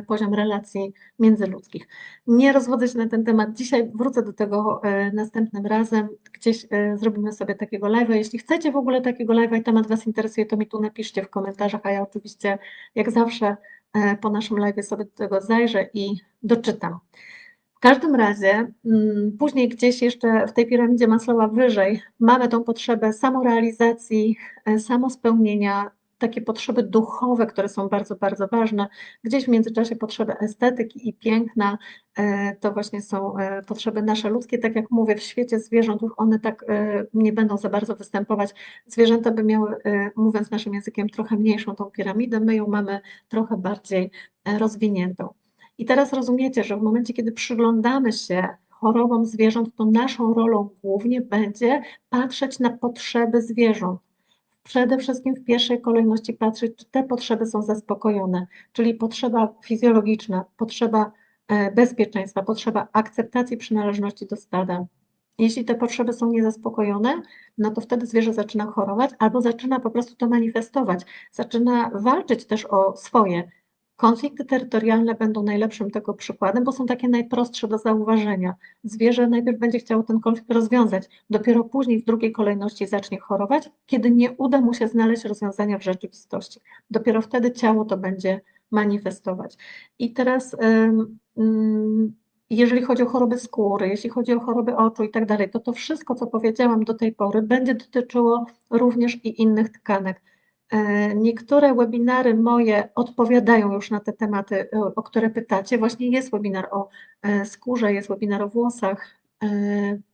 poziom relacji międzyludzkich. Nie rozwodzę się na ten temat dzisiaj, wrócę do tego następnym razem, gdzieś zrobimy sobie takiego live'a. Jeśli chcecie w ogóle takiego live'a i temat Was interesuje, to mi tu napiszcie w komentarzach, a ja oczywiście jak zawsze po naszym live'ie sobie do tego zajrzę i doczytam. W każdym razie, później gdzieś jeszcze w tej piramidzie Maslowa wyżej mamy tą potrzebę samorealizacji, samospełnienia, takie potrzeby duchowe, które są bardzo, bardzo ważne. Gdzieś w międzyczasie potrzeby estetyki i piękna, to właśnie są potrzeby nasze ludzkie. Tak jak mówię, w świecie zwierząt już one tak nie będą za bardzo występować. Zwierzęta by miały, mówiąc naszym językiem, trochę mniejszą tą piramidę, my ją mamy trochę bardziej rozwiniętą. I teraz rozumiecie, że w momencie, kiedy przyglądamy się chorobom zwierząt, to naszą rolą głównie będzie patrzeć na potrzeby zwierząt. Przede wszystkim w pierwszej kolejności patrzeć, czy te potrzeby są zaspokojone, czyli potrzeba fizjologiczna, potrzeba bezpieczeństwa, potrzeba akceptacji przynależności do stada. Jeśli te potrzeby są niezaspokojone, no to wtedy zwierzę zaczyna chorować albo zaczyna po prostu to manifestować, zaczyna walczyć też o swoje. Konflikty terytorialne będą najlepszym tego przykładem, bo są takie najprostsze do zauważenia. Zwierzę najpierw będzie chciało ten konflikt rozwiązać, dopiero później w drugiej kolejności zacznie chorować, kiedy nie uda mu się znaleźć rozwiązania w rzeczywistości. Dopiero wtedy ciało to będzie manifestować. I teraz, jeżeli chodzi o choroby skóry, jeśli chodzi o choroby oczu i tak dalej, to to wszystko, co powiedziałam do tej pory, będzie dotyczyło również i innych tkanek. Niektóre webinary moje odpowiadają już na te tematy, o które pytacie. Właśnie jest webinar o skórze, jest webinar o włosach,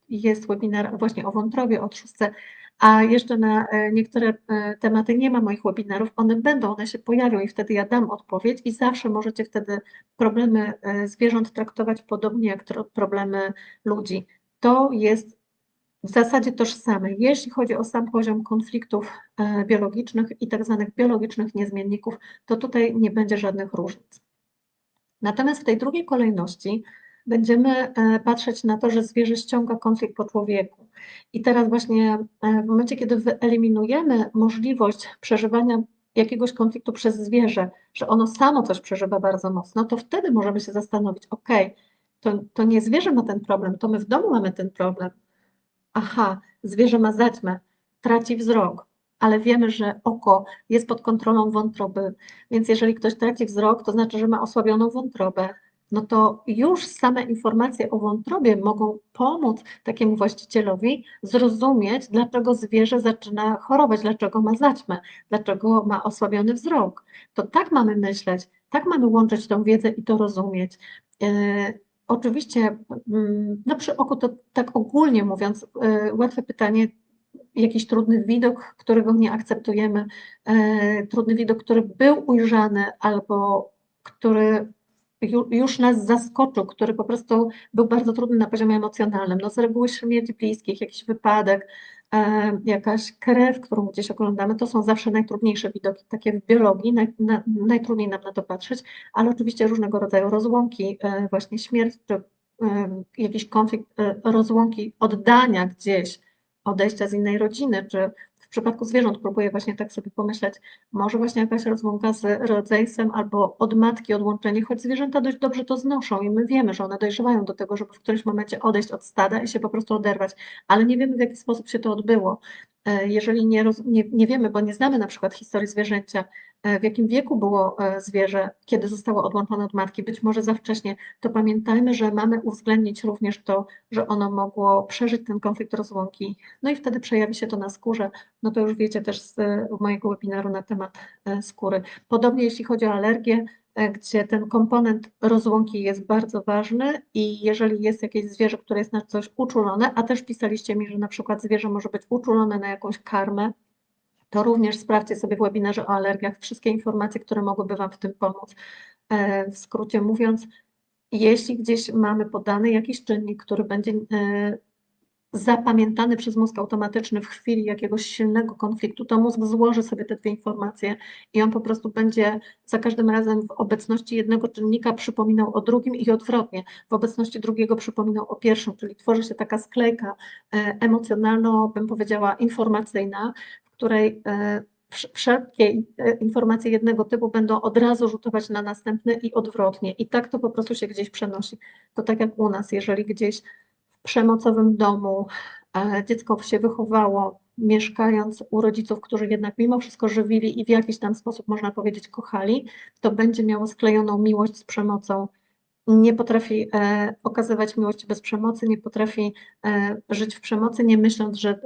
jest webinar właśnie o wątrobie, o trzustce, a jeszcze na niektóre tematy nie ma moich webinarów. One będą, one się pojawią i wtedy ja dam odpowiedź i zawsze możecie wtedy problemy zwierząt traktować podobnie jak problemy ludzi. To jest w zasadzie tożsame, jeśli chodzi o sam poziom konfliktów biologicznych i tak zwanych biologicznych niezmienników, to tutaj nie będzie żadnych różnic. Natomiast w tej drugiej kolejności będziemy patrzeć na to, że zwierzę ściąga konflikt po człowieku. I teraz właśnie w momencie, kiedy wyeliminujemy możliwość przeżywania jakiegoś konfliktu przez zwierzę, że ono samo coś przeżywa bardzo mocno, to wtedy możemy się zastanowić, ok, to nie zwierzę ma ten problem, to my w domu mamy ten problem. Aha, zwierzę ma zaćmę, traci wzrok, ale wiemy, że oko jest pod kontrolą wątroby, więc jeżeli ktoś traci wzrok, to znaczy, że ma osłabioną wątrobę. No to już same informacje o wątrobie mogą pomóc takiemu właścicielowi zrozumieć, dlaczego zwierzę zaczyna chorować, dlaczego ma zaćmę, dlaczego ma osłabiony wzrok. To tak mamy myśleć, tak mamy łączyć tą wiedzę i to rozumieć. Oczywiście, no przy oku to tak ogólnie mówiąc, łatwe pytanie, jakiś trudny widok, którego nie akceptujemy, trudny widok, który był ujrzany albo który już nas zaskoczył, który po prostu był bardzo trudny na poziomie emocjonalnym. No z reguły śmierć bliskich, jakiś wypadek, jakaś krew, którą gdzieś oglądamy, to są zawsze najtrudniejsze widoki, takie w biologii, najtrudniej nam na to patrzeć, ale oczywiście różnego rodzaju rozłąki, właśnie śmierć, czy jakiś konflikt, rozłąki, oddania gdzieś, odejścia z innej rodziny, czy w przypadku zwierząt próbuję właśnie tak sobie pomyśleć, może właśnie jakaś rozłąka z rodzeństwem albo od matki odłączenie, choć zwierzęta dość dobrze to znoszą i my wiemy, że one dojrzewają do tego, żeby w którymś momencie odejść od stada i się po prostu oderwać, ale nie wiemy, w jaki sposób się to odbyło. Jeżeli nie wiemy, bo nie znamy na przykład historii zwierzęcia, w jakim wieku było zwierzę, kiedy zostało odłączone od matki, być może za wcześnie, to pamiętajmy, że mamy uwzględnić również to, że ono mogło przeżyć ten konflikt rozłąki, no i wtedy przejawi się to na skórze, no to już wiecie też z mojego webinaru na temat skóry. Podobnie jeśli chodzi o alergię, gdzie ten komponent rozłąki jest bardzo ważny i jeżeli jest jakieś zwierzę, które jest na coś uczulone, a też pisaliście mi, że na przykład zwierzę może być uczulone na jakąś karmę, to również sprawdźcie sobie w webinarze o alergiach wszystkie informacje, które mogłyby Wam w tym pomóc. W skrócie mówiąc, jeśli gdzieś mamy podany jakiś czynnik, który będzie zapamiętany przez mózg automatyczny w chwili jakiegoś silnego konfliktu, to mózg złoży sobie te dwie informacje i on po prostu będzie za każdym razem w obecności jednego czynnika przypominał o drugim i odwrotnie, w obecności drugiego przypominał o pierwszym, czyli tworzy się taka sklejka emocjonalno, bym powiedziała, informacyjna, w której wszelkie informacje jednego typu będą od razu rzutować na następny i odwrotnie. I tak to po prostu się gdzieś przenosi. To tak jak u nas, jeżeli gdzieś w przemocowym domu dziecko się wychowało, mieszkając u rodziców, którzy jednak mimo wszystko żywili i w jakiś tam sposób, można powiedzieć, kochali, to będzie miało sklejoną miłość z przemocą, nie potrafi okazywać miłości bez przemocy, nie potrafi żyć w przemocy, nie myśląc, że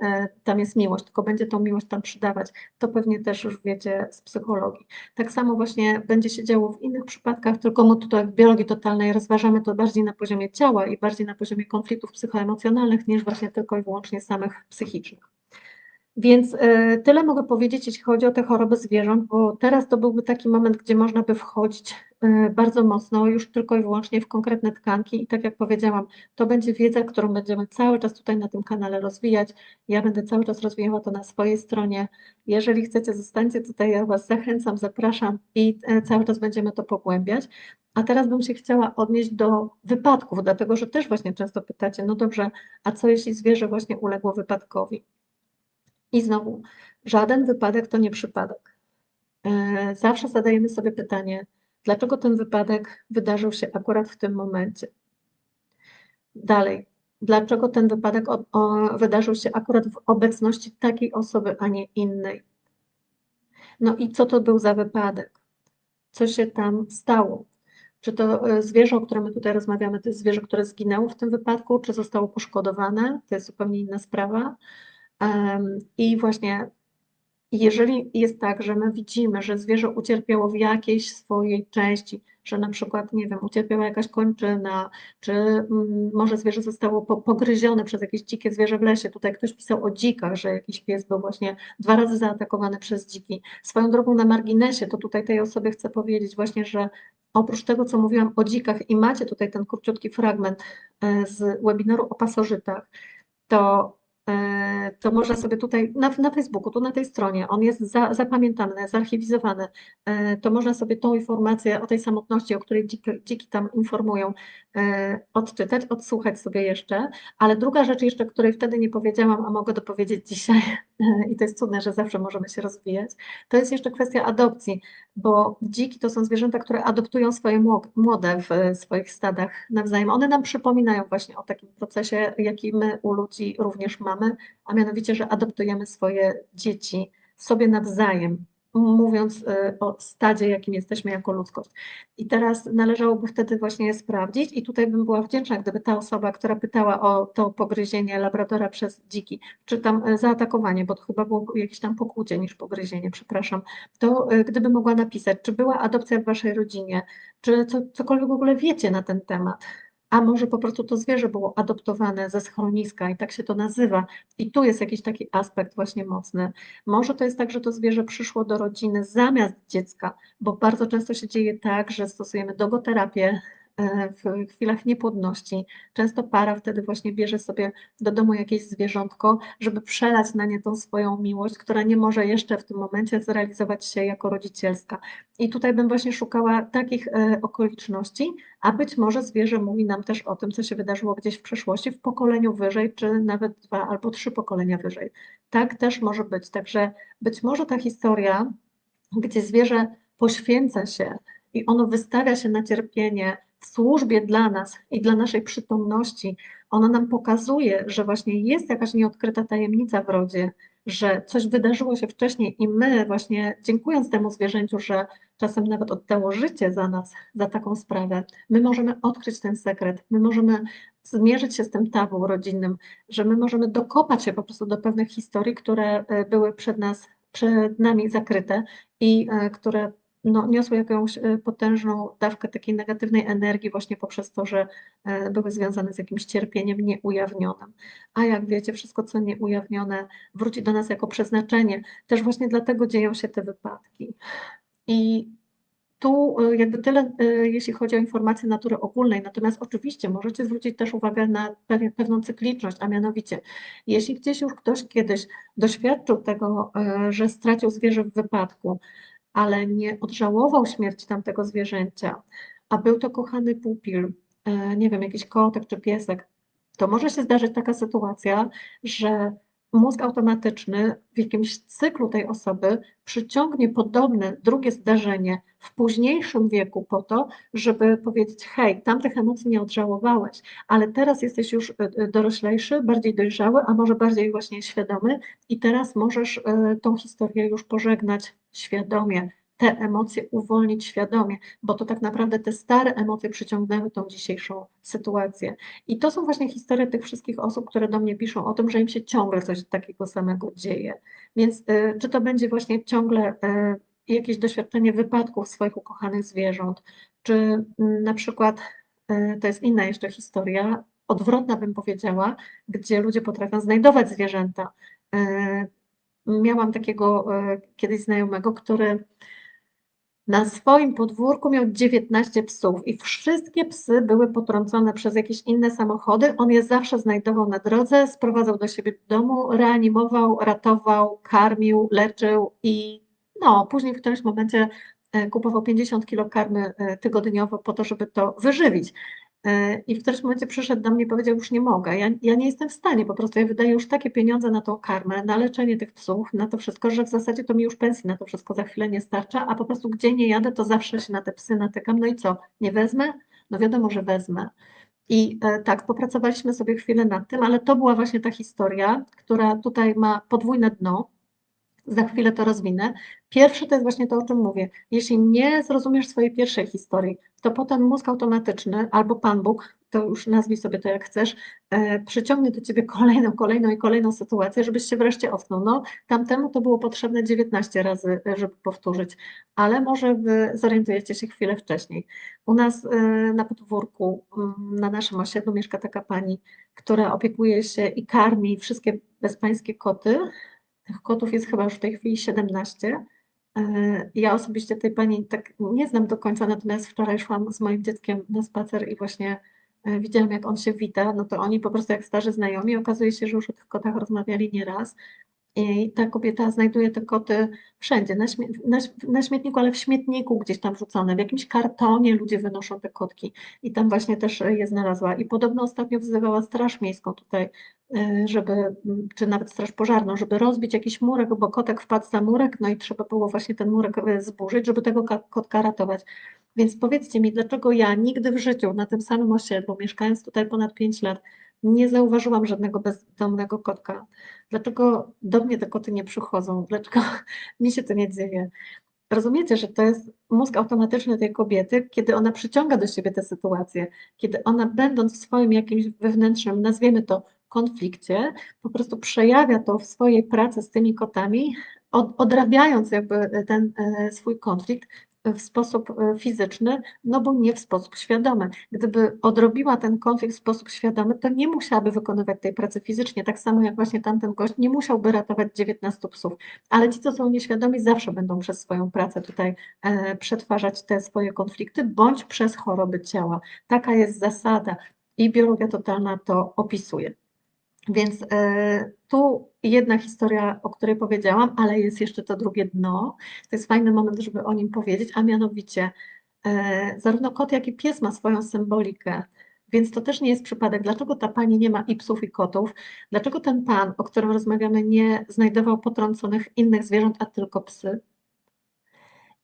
tam jest miłość, tylko będzie tą miłość tam przydawać. To pewnie też już wiecie z psychologii. Tak samo właśnie będzie się działo w innych przypadkach, tylko my tutaj w biologii totalnej rozważamy to bardziej na poziomie ciała i bardziej na poziomie konfliktów psychoemocjonalnych niż właśnie tylko i wyłącznie samych psychicznych. Więc tyle mogę powiedzieć, jeśli chodzi o te choroby zwierząt, bo teraz to byłby taki moment, gdzie można by wchodzić bardzo mocno już tylko i wyłącznie w konkretne tkanki i tak jak powiedziałam, to będzie wiedza, którą będziemy cały czas tutaj na tym kanale rozwijać. Ja będę cały czas rozwijała to na swojej stronie. Jeżeli chcecie, zostańcie tutaj, ja Was zachęcam, zapraszam i cały czas będziemy to pogłębiać. A teraz bym się chciała odnieść do wypadków, dlatego że też właśnie często pytacie, no dobrze, a co jeśli zwierzę właśnie uległo wypadkowi? I znowu, żaden wypadek to nie przypadek. Zawsze zadajemy sobie pytanie, dlaczego ten wypadek wydarzył się akurat w tym momencie. Dalej, dlaczego ten wypadek wydarzył się akurat w obecności takiej osoby, a nie innej. No i co to był za wypadek? Co się tam stało? Czy to zwierzę, o którym my tutaj rozmawiamy, to jest zwierzę, które zginęło w tym wypadku, czy zostało poszkodowane? To jest zupełnie inna sprawa. I właśnie jeżeli jest tak, że my widzimy, że zwierzę ucierpiało w jakiejś swojej części, że na przykład, nie wiem, ucierpiała jakaś kończyna, czy może zwierzę zostało pogryzione przez jakieś dzikie zwierzę w lesie. Tutaj ktoś pisał o dzikach, że jakiś pies był właśnie 2 razy zaatakowany przez dziki. Swoją drogą na marginesie, to tutaj tej osobie chcę powiedzieć właśnie, że oprócz tego, co mówiłam o dzikach i macie tutaj ten króciutki fragment z webinaru o pasożytach, to można sobie tutaj na Facebooku, tu na tej stronie, on jest zapamiętany, zarchiwizowany, to można sobie tą informację o tej samotności, o której dziki tam informują, odczytać, odsłuchać sobie jeszcze, ale druga rzecz jeszcze, której wtedy nie powiedziałam, a mogę dopowiedzieć dzisiaj i to jest cudne, że zawsze możemy się rozwijać, to jest jeszcze kwestia adopcji, bo dziki to są zwierzęta, które adoptują swoje młode w swoich stadach nawzajem. One nam przypominają właśnie o takim procesie, jaki my u ludzi również mamy, a mianowicie, że adoptujemy swoje dzieci sobie nawzajem, mówiąc o stadzie, jakim jesteśmy jako ludzkość. I teraz należałoby wtedy właśnie sprawdzić i tutaj bym była wdzięczna, gdyby ta osoba, która pytała o to pogryzienie labradora przez dziki, czy tam zaatakowanie, bo to chyba było jakieś tam pokłucie niż pogryzienie, przepraszam, to gdyby mogła napisać, czy była adopcja w waszej rodzinie, czy cokolwiek w ogóle wiecie na ten temat, a może po prostu to zwierzę było adoptowane ze schroniska i tak się to nazywa. I tu jest jakiś taki aspekt właśnie mocny. Może to jest tak, że to zwierzę przyszło do rodziny zamiast dziecka, bo bardzo często się dzieje tak, że stosujemy dogoterapię, w chwilach niepłodności. Często para wtedy właśnie bierze sobie do domu jakieś zwierzątko, żeby przelać na nie tą swoją miłość, która nie może jeszcze w tym momencie zrealizować się jako rodzicielska. I tutaj bym właśnie szukała takich okoliczności, a być może zwierzę mówi nam też o tym, co się wydarzyło gdzieś w przeszłości, w pokoleniu wyżej, czy nawet 2 albo 3 pokolenia wyżej. Tak też może być. Także być może ta historia, gdzie zwierzę poświęca się i ono wystawia się na cierpienie w służbie dla nas i dla naszej przytomności, ono nam pokazuje, że właśnie jest jakaś nieodkryta tajemnica w rodzie, że coś wydarzyło się wcześniej i my właśnie dziękując temu zwierzęciu, że czasem nawet oddało życie za nas, za taką sprawę, my możemy odkryć ten sekret, my możemy zmierzyć się z tym tabu rodzinnym, że my możemy dokopać się po prostu do pewnych historii, które były przed nami zakryte i które no, niosły jakąś potężną dawkę takiej negatywnej energii właśnie poprzez to, że były związane z jakimś cierpieniem nieujawnionym. A jak wiecie, wszystko co nieujawnione wróci do nas jako przeznaczenie. Też właśnie dlatego dzieją się te wypadki. I tu jakby tyle, jeśli chodzi o informacje natury ogólnej, natomiast oczywiście możecie zwrócić też uwagę na pewną cykliczność, a mianowicie, jeśli gdzieś już ktoś kiedyś doświadczył tego, że stracił zwierzę w wypadku, ale nie odżałował śmierci tamtego zwierzęcia, a był to kochany pupil, nie wiem, jakiś kotek czy piesek, to może się zdarzyć taka sytuacja, że mózg automatyczny w jakimś cyklu tej osoby przyciągnie podobne drugie zdarzenie w późniejszym wieku po to, żeby powiedzieć: hej, tamtych emocji nie odżałowałeś, ale teraz jesteś już doroślejszy, bardziej dojrzały, a może bardziej właśnie świadomy i teraz możesz tą historię już pożegnać świadomie, te emocje uwolnić świadomie, bo to tak naprawdę te stare emocje przyciągnęły tą dzisiejszą sytuację. I to są właśnie historie tych wszystkich osób, które do mnie piszą o tym, że im się ciągle coś takiego samego dzieje. Więc czy to będzie właśnie ciągle jakieś doświadczenie wypadków swoich ukochanych zwierząt, czy na przykład to jest inna jeszcze historia, odwrotna bym powiedziała, gdzie ludzie potrafią znajdować zwierzęta. Miałam takiego kiedyś znajomego, który na swoim podwórku miał 19 psów i wszystkie psy były potrącone przez jakieś inne samochody. On je zawsze znajdował na drodze, sprowadzał do siebie do domu, reanimował, ratował, karmił, leczył i no, później w którymś momencie kupował 50 kilo karmy tygodniowo po to, żeby to wyżywić. I w którymś momencie przyszedł do mnie i powiedział: już nie mogę, ja nie jestem w stanie, po prostu ja wydaję już takie pieniądze na tą karmę, na leczenie tych psów, na to wszystko, że w zasadzie to mi już pensji na to wszystko za chwilę nie starcza, a po prostu gdzie nie jadę, to zawsze się na te psy natykam. No i co, nie wezmę? No wiadomo, że wezmę. I tak, popracowaliśmy sobie chwilę nad tym, ale to była właśnie ta historia, która tutaj ma podwójne dno. Za chwilę to rozwinę. Pierwsze to jest właśnie to, o czym mówię. Jeśli nie zrozumiesz swojej pierwszej historii, to potem mózg automatyczny albo Pan Bóg, to już nazwij sobie to jak chcesz, przyciągnie do ciebie kolejną i kolejną sytuację, żebyś się wreszcie ocknął. No, tamtemu to było potrzebne 19 razy, żeby powtórzyć, ale może wy zorientujecie się chwilę wcześniej. U nas na podwórku, na naszym osiedlu mieszka taka pani, która opiekuje się i karmi wszystkie bezpańskie koty. Tych kotów jest chyba już w tej chwili 17. Ja osobiście tej pani tak nie znam do końca, natomiast wczoraj szłam z moim dzieckiem na spacer i właśnie widziałam, jak on się wita. No to oni po prostu jak starzy znajomi, okazuje się, że już o tych kotach rozmawiali nieraz. I ta kobieta znajduje te koty wszędzie, na śmietniku, ale w śmietniku gdzieś tam wrzucone, w jakimś kartonie ludzie wynoszą te kotki i tam właśnie też je znalazła. I podobno ostatnio wzywała Straż Miejską tutaj, żeby, czy nawet Straż Pożarną, żeby rozbić jakiś murek, bo kotek wpadł za murek, no i trzeba było właśnie ten murek zburzyć, żeby tego kotka ratować. Więc powiedzcie mi, dlaczego ja nigdy w życiu na tym samym osiedlu, mieszkając tutaj ponad 5 lat, nie zauważyłam żadnego bezdomnego kotka. Dlaczego do mnie te koty nie przychodzą? Dlaczego mi się to nie dzieje? Rozumiecie, że to jest mózg automatyczny tej kobiety, kiedy ona przyciąga do siebie te sytuacje, kiedy ona będąc w swoim jakimś wewnętrznym, nazwiemy to konflikcie, po prostu przejawia to w swojej pracy z tymi kotami, odrabiając jakby ten swój konflikt w sposób fizyczny, no bo nie w sposób świadomy. Gdyby odrobiła ten konflikt w sposób świadomy, to nie musiałaby wykonywać tej pracy fizycznie, tak samo jak właśnie tamten gość nie musiałby ratować 19 psów. Ale ci, co są nieświadomi, zawsze będą przez swoją pracę tutaj przetwarzać te swoje konflikty, bądź przez choroby ciała. Taka jest zasada i biologia totalna to opisuje. Więc tu jedna historia, o której powiedziałam, ale jest jeszcze to drugie dno. To jest fajny moment, żeby o nim powiedzieć, a mianowicie zarówno kot, jak i pies ma swoją symbolikę. Więc to też nie jest przypadek. Dlaczego ta pani nie ma i psów, i kotów? Dlaczego ten pan, o którym rozmawiamy, nie znajdował potrąconych innych zwierząt, a tylko psy?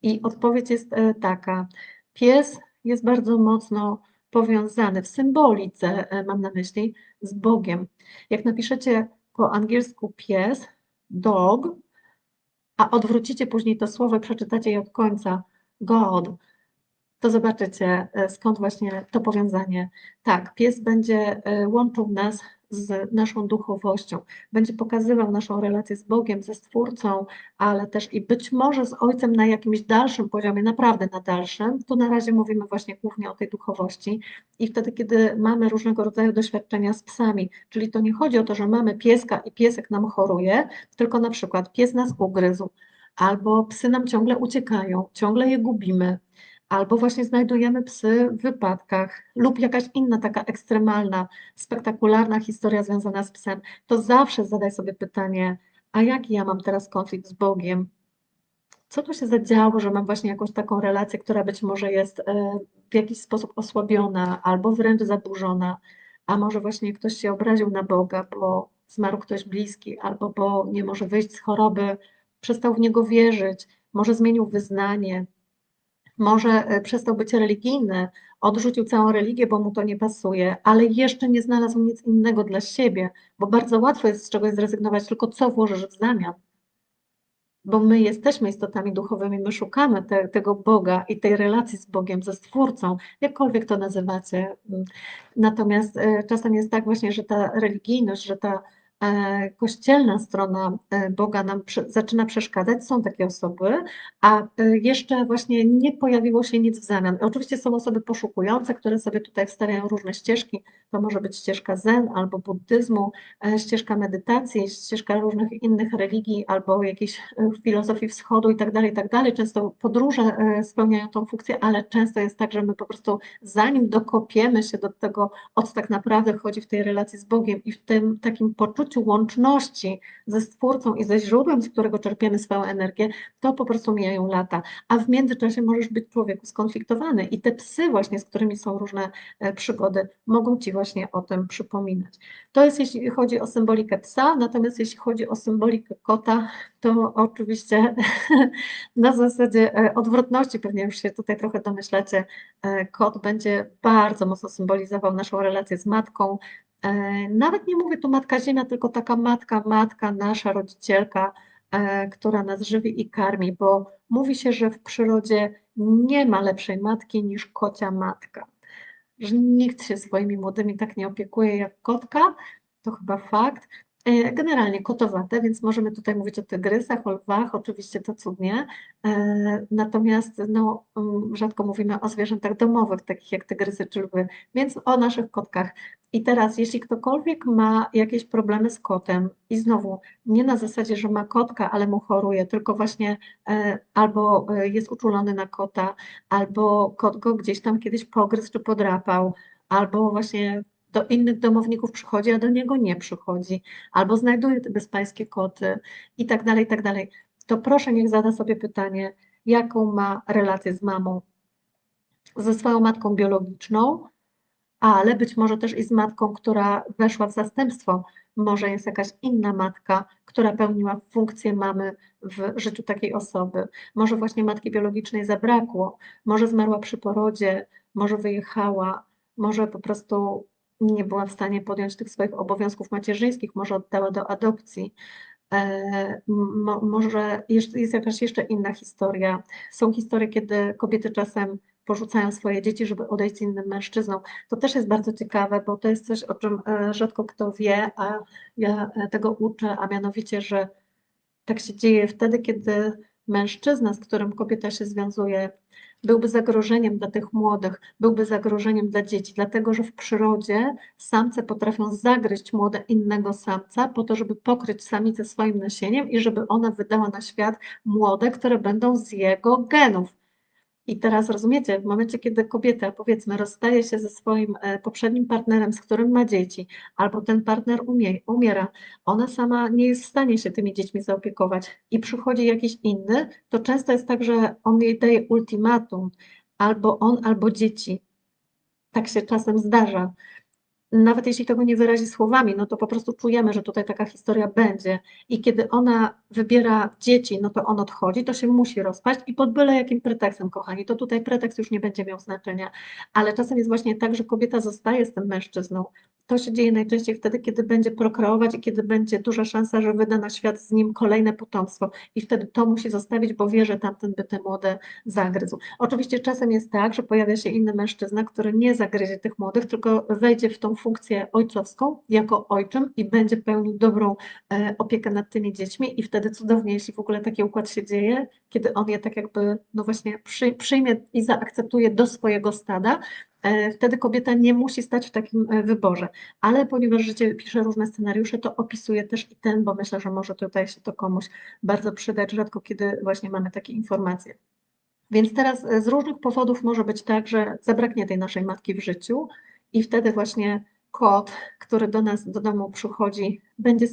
I odpowiedź jest taka. Pies jest bardzo mocno powiązany w symbolice, mam na myśli, z Bogiem. Jak napiszecie po angielsku pies, dog, a odwrócicie później to słowo i przeczytacie je od końca, God, to zobaczycie, skąd właśnie to powiązanie. Tak, pies będzie łączył nas z naszą duchowością, będzie pokazywał naszą relację z Bogiem, ze Stwórcą, ale też i być może z Ojcem na jakimś dalszym poziomie, naprawdę na dalszym. Tu na razie mówimy właśnie głównie o tej duchowości i wtedy, kiedy mamy różnego rodzaju doświadczenia z psami, czyli to nie chodzi o to, że mamy pieska i piesek nam choruje, tylko na przykład pies nas ugryzł, albo psy nam ciągle uciekają, ciągle je gubimy, albo właśnie znajdujemy psy w wypadkach lub jakaś inna taka ekstremalna, spektakularna historia związana z psem, to zawsze zadaj sobie pytanie, a jaki ja mam teraz konflikt z Bogiem? Co tu się zadziało, że mam właśnie jakąś taką relację, która być może jest w jakiś sposób osłabiona albo wręcz zaburzona, a może właśnie ktoś się obraził na Boga, bo zmarł ktoś bliski, albo bo nie może wyjść z choroby, przestał w Niego wierzyć, może zmienił wyznanie, może przestał być religijny, odrzucił całą religię, bo mu to nie pasuje, ale jeszcze nie znalazł nic innego dla siebie, bo bardzo łatwo jest z czegoś zrezygnować, tylko co włożysz w zamian? Bo my jesteśmy istotami duchowymi, my szukamy tego Boga i tej relacji z Bogiem, ze Stwórcą, jakkolwiek to nazywacie. Natomiast czasem jest tak właśnie, że ta religijność, że ta kościelna strona Boga nam zaczyna przeszkadzać. Są takie osoby, a jeszcze właśnie nie pojawiło się nic w zamian. Oczywiście są osoby poszukujące, które sobie tutaj wstawiają różne ścieżki. To może być ścieżka zen albo buddyzmu, ścieżka medytacji, ścieżka różnych innych religii albo jakiejś filozofii wschodu i tak dalej, i tak dalej. Często podróże spełniają tą funkcję, ale często jest tak, że my po prostu zanim dokopiemy się do tego, o co tak naprawdę chodzi w tej relacji z Bogiem i w tym takim poczuciu łączności ze Stwórcą i ze źródłem, z którego czerpiemy swoją energię, to po prostu mijają lata. A w międzyczasie możesz być człowieku skonfliktowany i te psy właśnie, z którymi są różne przygody, mogą Ci właśnie o tym przypominać. To jest jeśli chodzi o symbolikę psa, natomiast jeśli chodzi o symbolikę kota, to oczywiście na zasadzie odwrotności, pewnie już się tutaj trochę domyślacie, kot będzie bardzo mocno symbolizował naszą relację z matką. Nawet nie mówię tu matka ziemia, tylko taka matka, nasza rodzicielka, która nas żywi i karmi, bo mówi się, że w przyrodzie nie ma lepszej matki niż kocia matka, że nikt się swoimi młodymi tak nie opiekuje jak kotka, to chyba fakt. Generalnie kotowate, więc możemy tutaj mówić o tygrysach, o lwach, oczywiście to cudnie. Natomiast no, rzadko mówimy o zwierzętach domowych, takich jak tygrysy czy lwy, więc o naszych kotkach. I teraz, jeśli ktokolwiek ma jakieś problemy z kotem i znowu nie na zasadzie, że ma kotka, ale mu choruje, tylko właśnie albo jest uczulony na kota, albo kot go gdzieś tam kiedyś pogryzł czy podrapał, albo właśnie do innych domowników przychodzi, a do niego nie przychodzi, albo znajduje te bezpańskie koty i tak dalej, to proszę niech zada sobie pytanie, jaką ma relację z mamą, ze swoją matką biologiczną, ale być może też i z matką, która weszła w zastępstwo. Może jest jakaś inna matka, która pełniła funkcję mamy w życiu takiej osoby. Może właśnie matki biologicznej zabrakło, może zmarła przy porodzie, może wyjechała, może po prostu nie była w stanie podjąć tych swoich obowiązków macierzyńskich, może oddała do adopcji. Może jest jakaś jeszcze inna historia. Są historie, kiedy kobiety czasem porzucają swoje dzieci, żeby odejść z innym mężczyzną. To też jest bardzo ciekawe, bo to jest coś, o czym rzadko kto wie, a ja tego uczę, a mianowicie, że tak się dzieje wtedy, kiedy mężczyzna, z którym kobieta się związuje, byłby zagrożeniem dla tych młodych, byłby zagrożeniem dla dzieci, dlatego że w przyrodzie samce potrafią zagryźć młode innego samca po to, żeby pokryć samicę swoim nasieniem i żeby ona wydała na świat młode, które będą z jego genów. I teraz rozumiecie, w momencie, kiedy kobieta, powiedzmy, rozstaje się ze swoim poprzednim partnerem, z którym ma dzieci, albo ten partner umiera, ona sama nie jest w stanie się tymi dziećmi zaopiekować i przychodzi jakiś inny, to często jest tak, że on jej daje ultimatum, albo on, albo dzieci. Tak się czasem zdarza. Nawet jeśli tego nie wyrazi słowami, no to po prostu czujemy, że tutaj taka historia będzie. I kiedy ona wybiera dzieci, no to on odchodzi, to się musi rozpaść i pod byle jakim pretekstem, kochani, to tutaj pretekst już nie będzie miał znaczenia. Ale czasem jest właśnie tak, że kobieta zostaje z tym mężczyzną. To się dzieje najczęściej wtedy, kiedy będzie prokreować i kiedy będzie duża szansa, że wyda na świat z nim kolejne potomstwo. I wtedy to musi zostawić, bo wie, że tamten by te młode zagryzł. Oczywiście czasem jest tak, że pojawia się inny mężczyzna, który nie zagryzie tych młodych, tylko wejdzie w tą funkcję ojcowską jako ojczym i będzie pełnił dobrą opiekę nad tymi dziećmi i wtedy cudownie, jeśli w ogóle taki układ się dzieje, kiedy on je tak jakby, no właśnie przyjmie i zaakceptuje do swojego stada, wtedy kobieta nie musi stać w takim wyborze. Ale ponieważ życie pisze różne scenariusze, to opisuję też i ten, bo myślę, że może tutaj się to komuś bardzo przydać, rzadko kiedy właśnie mamy takie informacje. Więc teraz z różnych powodów może być tak, że zabraknie tej naszej matki w życiu i wtedy właśnie kot, który do nas, do domu przychodzi, będzie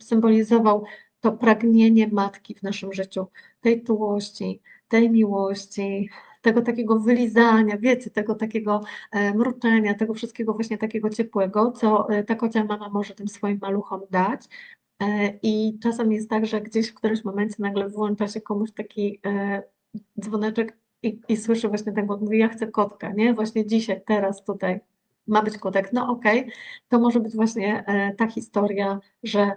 symbolizował to pragnienie matki w naszym życiu, tej czułości, tej miłości, tego takiego wylizania, wiecie, tego takiego mruczenia, tego wszystkiego właśnie takiego ciepłego, co ta kocia mama może tym swoim maluchom dać. I czasem jest tak, że gdzieś w którymś momencie nagle włącza się komuś taki dzwoneczek i słyszę właśnie ten głos, mówi, ja chcę kotka, nie? Właśnie dzisiaj, teraz, tutaj ma być kotek. No okej, to może być właśnie ta historia, że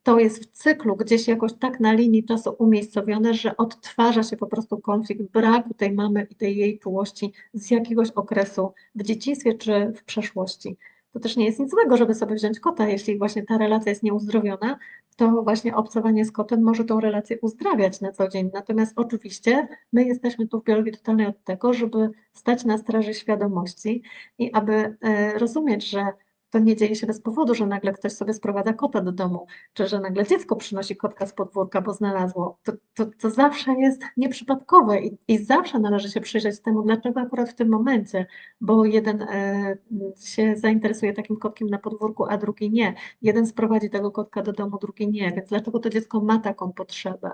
to jest w cyklu gdzieś jakoś tak na linii czasu umiejscowione, że odtwarza się po prostu konflikt braku tej mamy i tej jej czułości z jakiegoś okresu w dzieciństwie czy w przeszłości. To też nie jest nic złego, żeby sobie wziąć kota, jeśli właśnie ta relacja jest nieuzdrowiona, to właśnie obcowanie z kotem może tą relację uzdrawiać na co dzień. Natomiast oczywiście my jesteśmy tu w biologii totalnej od tego, żeby stać na straży świadomości i aby rozumieć, że to nie dzieje się bez powodu, że nagle ktoś sobie sprowadza kota do domu, czy że nagle dziecko przynosi kotka z podwórka, bo znalazło. To zawsze jest nieprzypadkowe i zawsze należy się przyjrzeć temu, dlaczego akurat w tym momencie, bo jeden się zainteresuje takim kotkiem na podwórku, a drugi nie. Jeden sprowadzi tego kotka do domu, drugi nie, więc dlaczego to dziecko ma taką potrzebę?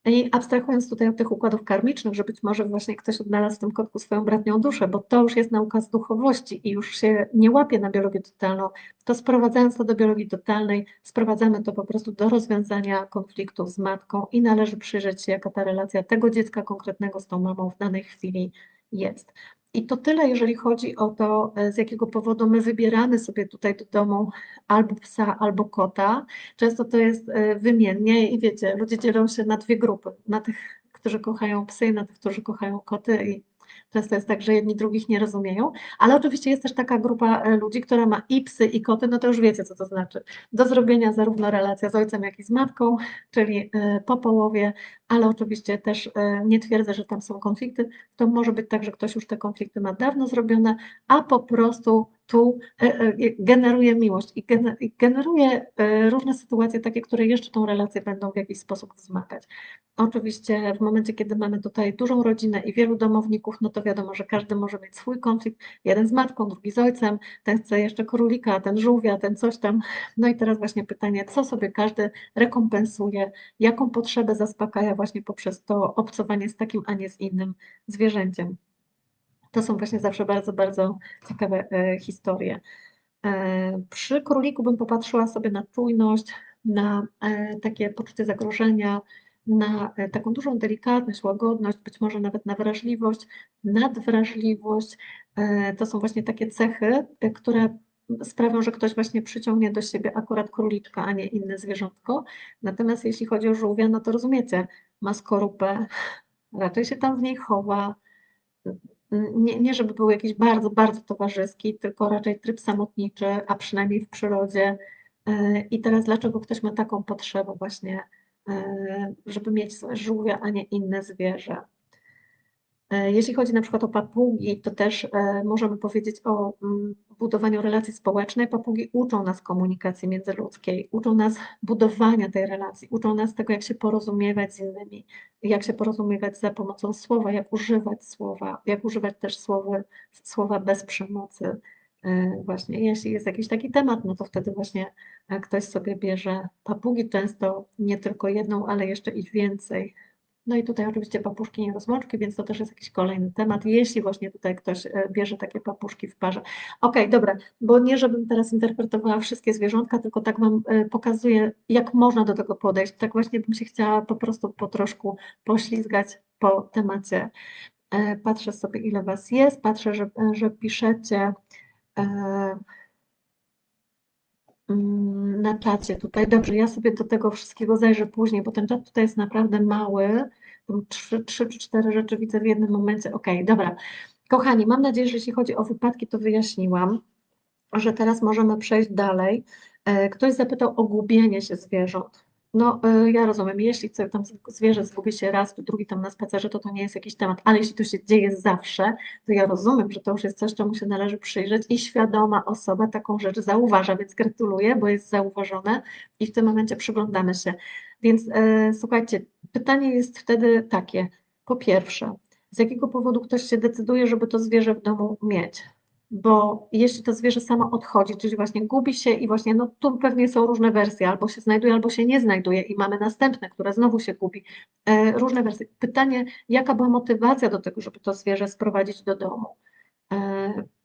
I abstrahując tutaj od tych układów karmicznych, że być może właśnie ktoś odnalazł w tym kotku swoją bratnią duszę, bo to już jest nauka z duchowości i już się nie łapie na biologię totalną, to sprowadzając to do biologii totalnej, sprowadzamy to po prostu do rozwiązania konfliktów z matką i należy przyjrzeć się, jaka ta relacja tego dziecka konkretnego z tą mamą w danej chwili jest. I to tyle, jeżeli chodzi o to, z jakiego powodu my wybieramy sobie tutaj do domu albo psa, albo kota. Często to jest wymiennie i wiecie, ludzie dzielą się na dwie grupy. Na tych, którzy kochają psy i na tych, którzy kochają koty i często jest tak, że jedni drugich nie rozumieją, ale oczywiście jest też taka grupa ludzi, która ma i psy, i koty, no to już wiecie, co to znaczy. Do zrobienia zarówno relacja z ojcem, jak i z matką, czyli po połowie, ale oczywiście też nie twierdzę, że tam są konflikty. To może być tak, że ktoś już te konflikty ma dawno zrobione, a po prostu tu generuje miłość i generuje różne sytuacje takie, które jeszcze tą relację będą w jakiś sposób wzmagać. Oczywiście w momencie, kiedy mamy tutaj dużą rodzinę i wielu domowników, no to wiadomo, że każdy może mieć swój konflikt, jeden z matką, drugi z ojcem, ten chce jeszcze królika, ten żółwia, ten coś tam. No i teraz właśnie pytanie, co sobie każdy rekompensuje, jaką potrzebę zaspokaja właśnie poprzez to obcowanie z takim, a nie z innym zwierzęciem. To są właśnie zawsze bardzo, bardzo ciekawe historie. Przy króliku bym popatrzyła sobie na czujność, na takie poczucie zagrożenia, na taką dużą delikatność, łagodność, być może nawet na wrażliwość, nadwrażliwość. To są właśnie takie cechy, które sprawią, że ktoś właśnie przyciągnie do siebie akurat króliczka, a nie inne zwierzątko. Natomiast jeśli chodzi o żółwia, no to rozumiecie, ma skorupę, raczej się tam w niej chowa, nie żeby był jakiś bardzo, bardzo towarzyski, tylko raczej tryb samotniczy, a przynajmniej w przyrodzie. I teraz dlaczego ktoś ma taką potrzebę właśnie żeby mieć żółwia, a nie inne zwierzę. Jeśli chodzi na przykład o papugi, to też możemy powiedzieć o budowaniu relacji społecznej. Papugi uczą nas komunikacji międzyludzkiej, uczą nas budowania tej relacji, uczą nas tego, jak się porozumiewać z innymi, jak się porozumiewać za pomocą słowa, jak używać też słowa bez przemocy. Właśnie, jeśli jest jakiś taki temat, no to wtedy właśnie ktoś sobie bierze papugi, często nie tylko jedną, ale jeszcze ich więcej. No i tutaj oczywiście papuszki nierozłączki, więc to też jest jakiś kolejny temat, jeśli właśnie tutaj ktoś bierze takie papuszki w parze. Okej, dobra, bo nie żebym teraz interpretowała wszystkie zwierzątka, tylko tak Wam pokazuję, jak można do tego podejść. Tak właśnie bym się chciała po prostu po troszku poślizgać po temacie. Patrzę sobie, ile Was jest, patrzę, że piszecie na czacie tutaj. Dobrze, ja sobie do tego wszystkiego zajrzę później, bo ten czat tutaj jest naprawdę mały. Tam trzy czy cztery rzeczy widzę w jednym momencie. Okej, dobra. Kochani, mam nadzieję, że jeśli chodzi o wypadki, to wyjaśniłam, że teraz możemy przejść dalej. Ktoś zapytał o gubienie się zwierząt. No, ja rozumiem, jeśli tam zwierzę zgubi się raz, to drugi tam na spacerze, to nie jest jakiś temat, ale jeśli to się dzieje zawsze, to ja rozumiem, że to już jest coś, czemu się należy przyjrzeć i świadoma osoba taką rzecz zauważa, więc gratuluję, bo jest zauważone i w tym momencie przyglądamy się. Więc słuchajcie, pytanie jest wtedy takie, po pierwsze, z jakiego powodu ktoś się decyduje, żeby to zwierzę w domu mieć? Bo jeśli to zwierzę samo odchodzi, czyli właśnie gubi się i właśnie, no tu pewnie są różne wersje, albo się znajduje, albo się nie znajduje i mamy następne, które znowu się gubi. Różne wersje. Pytanie, jaka była motywacja do tego, żeby to zwierzę sprowadzić do domu?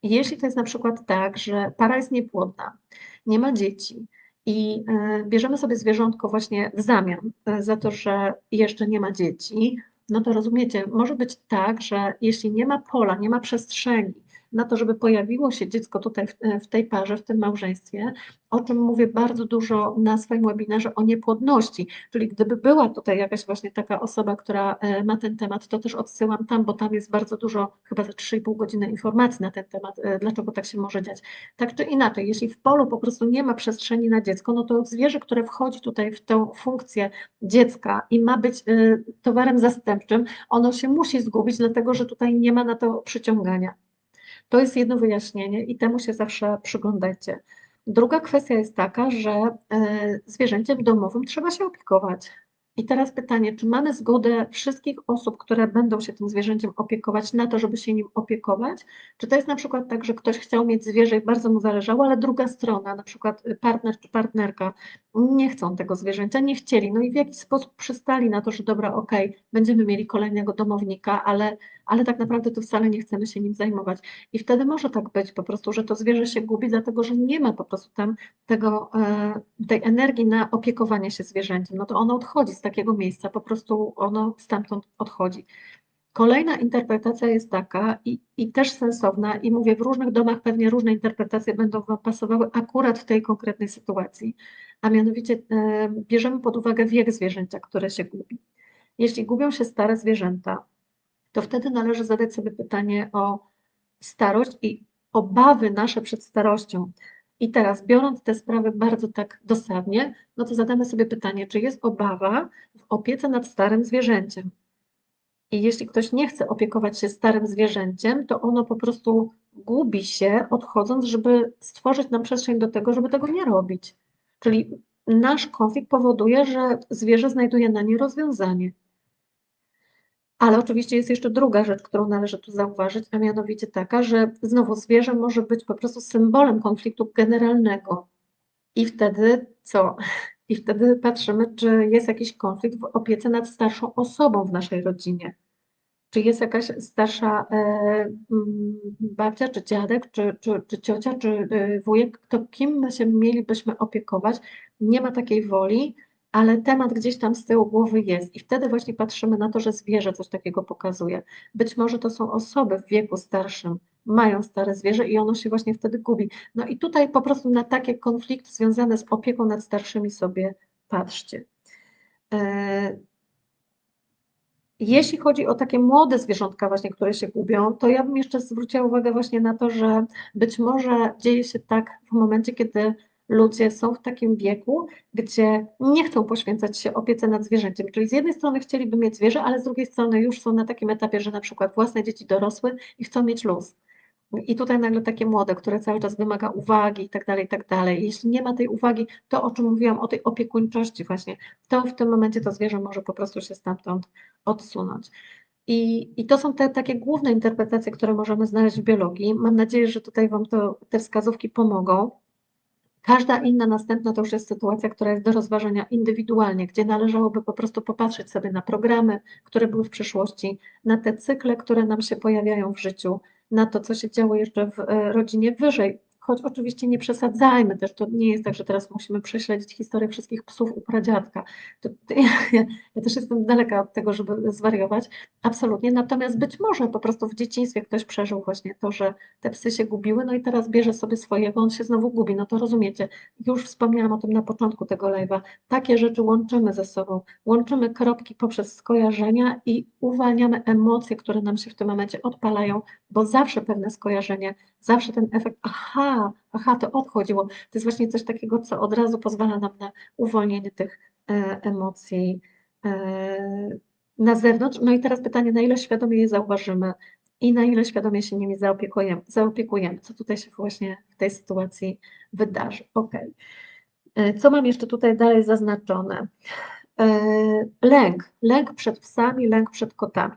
Jeśli to jest na przykład tak, że para jest niepłodna, nie ma dzieci i bierzemy sobie zwierzątko właśnie w zamian za to, że jeszcze nie ma dzieci, no to rozumiecie, może być tak, że jeśli nie ma pola, nie ma przestrzeni na to, żeby pojawiło się dziecko tutaj w tej parze, w tym małżeństwie, o czym mówię bardzo dużo na swoim webinarze o niepłodności, czyli gdyby była tutaj jakaś właśnie taka osoba, która ma ten temat, to też odsyłam tam, bo tam jest bardzo dużo, chyba za 3,5 godziny informacji na ten temat, dlaczego tak się może dziać. Tak czy inaczej, jeśli w polu po prostu nie ma przestrzeni na dziecko, no to zwierzę, które wchodzi tutaj w tę funkcję dziecka i ma być towarem zastępczym, ono się musi zgubić, dlatego że tutaj nie ma na to przyciągania. To jest jedno wyjaśnienie i temu się zawsze przyglądajcie. Druga kwestia jest taka, że zwierzęciem domowym trzeba się opiekować. I teraz pytanie, czy mamy zgodę wszystkich osób, które będą się tym zwierzęciem opiekować, na to, żeby się nim opiekować? Czy to jest na przykład tak, że ktoś chciał mieć zwierzę i bardzo mu zależało, ale druga strona, na przykład partner czy partnerka, nie chcą tego zwierzęcia, nie chcieli, no i w jakiś sposób przystali na to, że dobra, okej, będziemy mieli kolejnego domownika, ale tak naprawdę to wcale nie chcemy się nim zajmować. I wtedy może tak być po prostu, że to zwierzę się gubi, dlatego że nie ma po prostu tam tej energii na opiekowanie się zwierzęciem. No to ono odchodzi z takiego miejsca, po prostu ono stamtąd odchodzi. Kolejna interpretacja jest taka i też sensowna i mówię, w różnych domach pewnie różne interpretacje będą Wam pasowały akurat w tej konkretnej sytuacji, a mianowicie bierzemy pod uwagę wiek zwierzęcia, które się gubi. Jeśli gubią się stare zwierzęta, to wtedy należy zadać sobie pytanie o starość i obawy nasze przed starością. I teraz, biorąc te sprawy bardzo tak dosadnie, no to zadamy sobie pytanie, czy jest obawa w opiece nad starym zwierzęciem. I jeśli ktoś nie chce opiekować się starym zwierzęciem, to ono po prostu gubi się, odchodząc, żeby stworzyć nam przestrzeń do tego, żeby tego nie robić. Czyli nasz konflikt powoduje, że zwierzę znajduje na nie rozwiązanie. Ale oczywiście jest jeszcze druga rzecz, którą należy tu zauważyć, a mianowicie taka, że znowu zwierzę może być po prostu symbolem konfliktu generalnego. I wtedy co? I wtedy patrzymy, czy jest jakiś konflikt w opiece nad starszą osobą w naszej rodzinie. Czy jest jakaś starsza babcia, czy dziadek, czy ciocia, czy wujek, to kim my się mielibyśmy opiekować? Nie ma takiej woli, ale temat gdzieś tam z tyłu głowy jest. I wtedy właśnie patrzymy na to, że zwierzę coś takiego pokazuje. Być może to są osoby w wieku starszym, mają stare zwierzę i ono się właśnie wtedy gubi. No i tutaj po prostu na takie konflikty związane z opieką nad starszymi sobie patrzcie. Jeśli chodzi o takie młode zwierzątka właśnie, które się gubią, to ja bym jeszcze zwróciła uwagę właśnie na to, że być może dzieje się tak w momencie, kiedy ludzie są w takim wieku, gdzie nie chcą poświęcać się opiece nad zwierzęciem. Czyli z jednej strony chcieliby mieć zwierzę, ale z drugiej strony już są na takim etapie, że na przykład własne dzieci dorosły i chcą mieć luz. I tutaj nagle takie młode, które cały czas wymaga uwagi i tak dalej, i tak dalej. Jeśli nie ma tej uwagi, to o czym mówiłam, o tej opiekuńczości właśnie, to w tym momencie to zwierzę może po prostu się stamtąd odsunąć. I to są te takie główne interpretacje, które możemy znaleźć w biologii. Mam nadzieję, że tutaj Wam te wskazówki pomogą. Każda inna następna to już jest sytuacja, która jest do rozważenia indywidualnie, gdzie należałoby po prostu popatrzeć sobie na programy, które były w przeszłości, na te cykle, które nam się pojawiają w życiu, na to, co się działo jeszcze w rodzinie wyżej. Choć oczywiście nie przesadzajmy też, to nie jest tak, że teraz musimy prześledzić historię wszystkich psów u pradziadka. Ja też jestem daleka od tego, żeby zwariować, absolutnie. Natomiast być może po prostu w dzieciństwie ktoś przeżył właśnie to, że te psy się gubiły, no i teraz bierze sobie swojego, on się znowu gubi, no to rozumiecie. Już wspomniałam o tym na początku tego live'a. Takie rzeczy łączymy ze sobą, łączymy kropki poprzez skojarzenia i uwalniamy emocje, które nam się w tym momencie odpalają, bo zawsze pewne skojarzenie, zawsze ten efekt, aha, to odchodziło. To jest właśnie coś takiego, co od razu pozwala nam na uwolnienie tych emocji na zewnątrz. No i teraz pytanie, na ile świadomie je zauważymy i na ile świadomie się nimi zaopiekujemy, co tutaj się właśnie w tej sytuacji wydarzy. Ok. Co mam jeszcze tutaj dalej zaznaczone? Lęk przed psami, lęk przed kotami.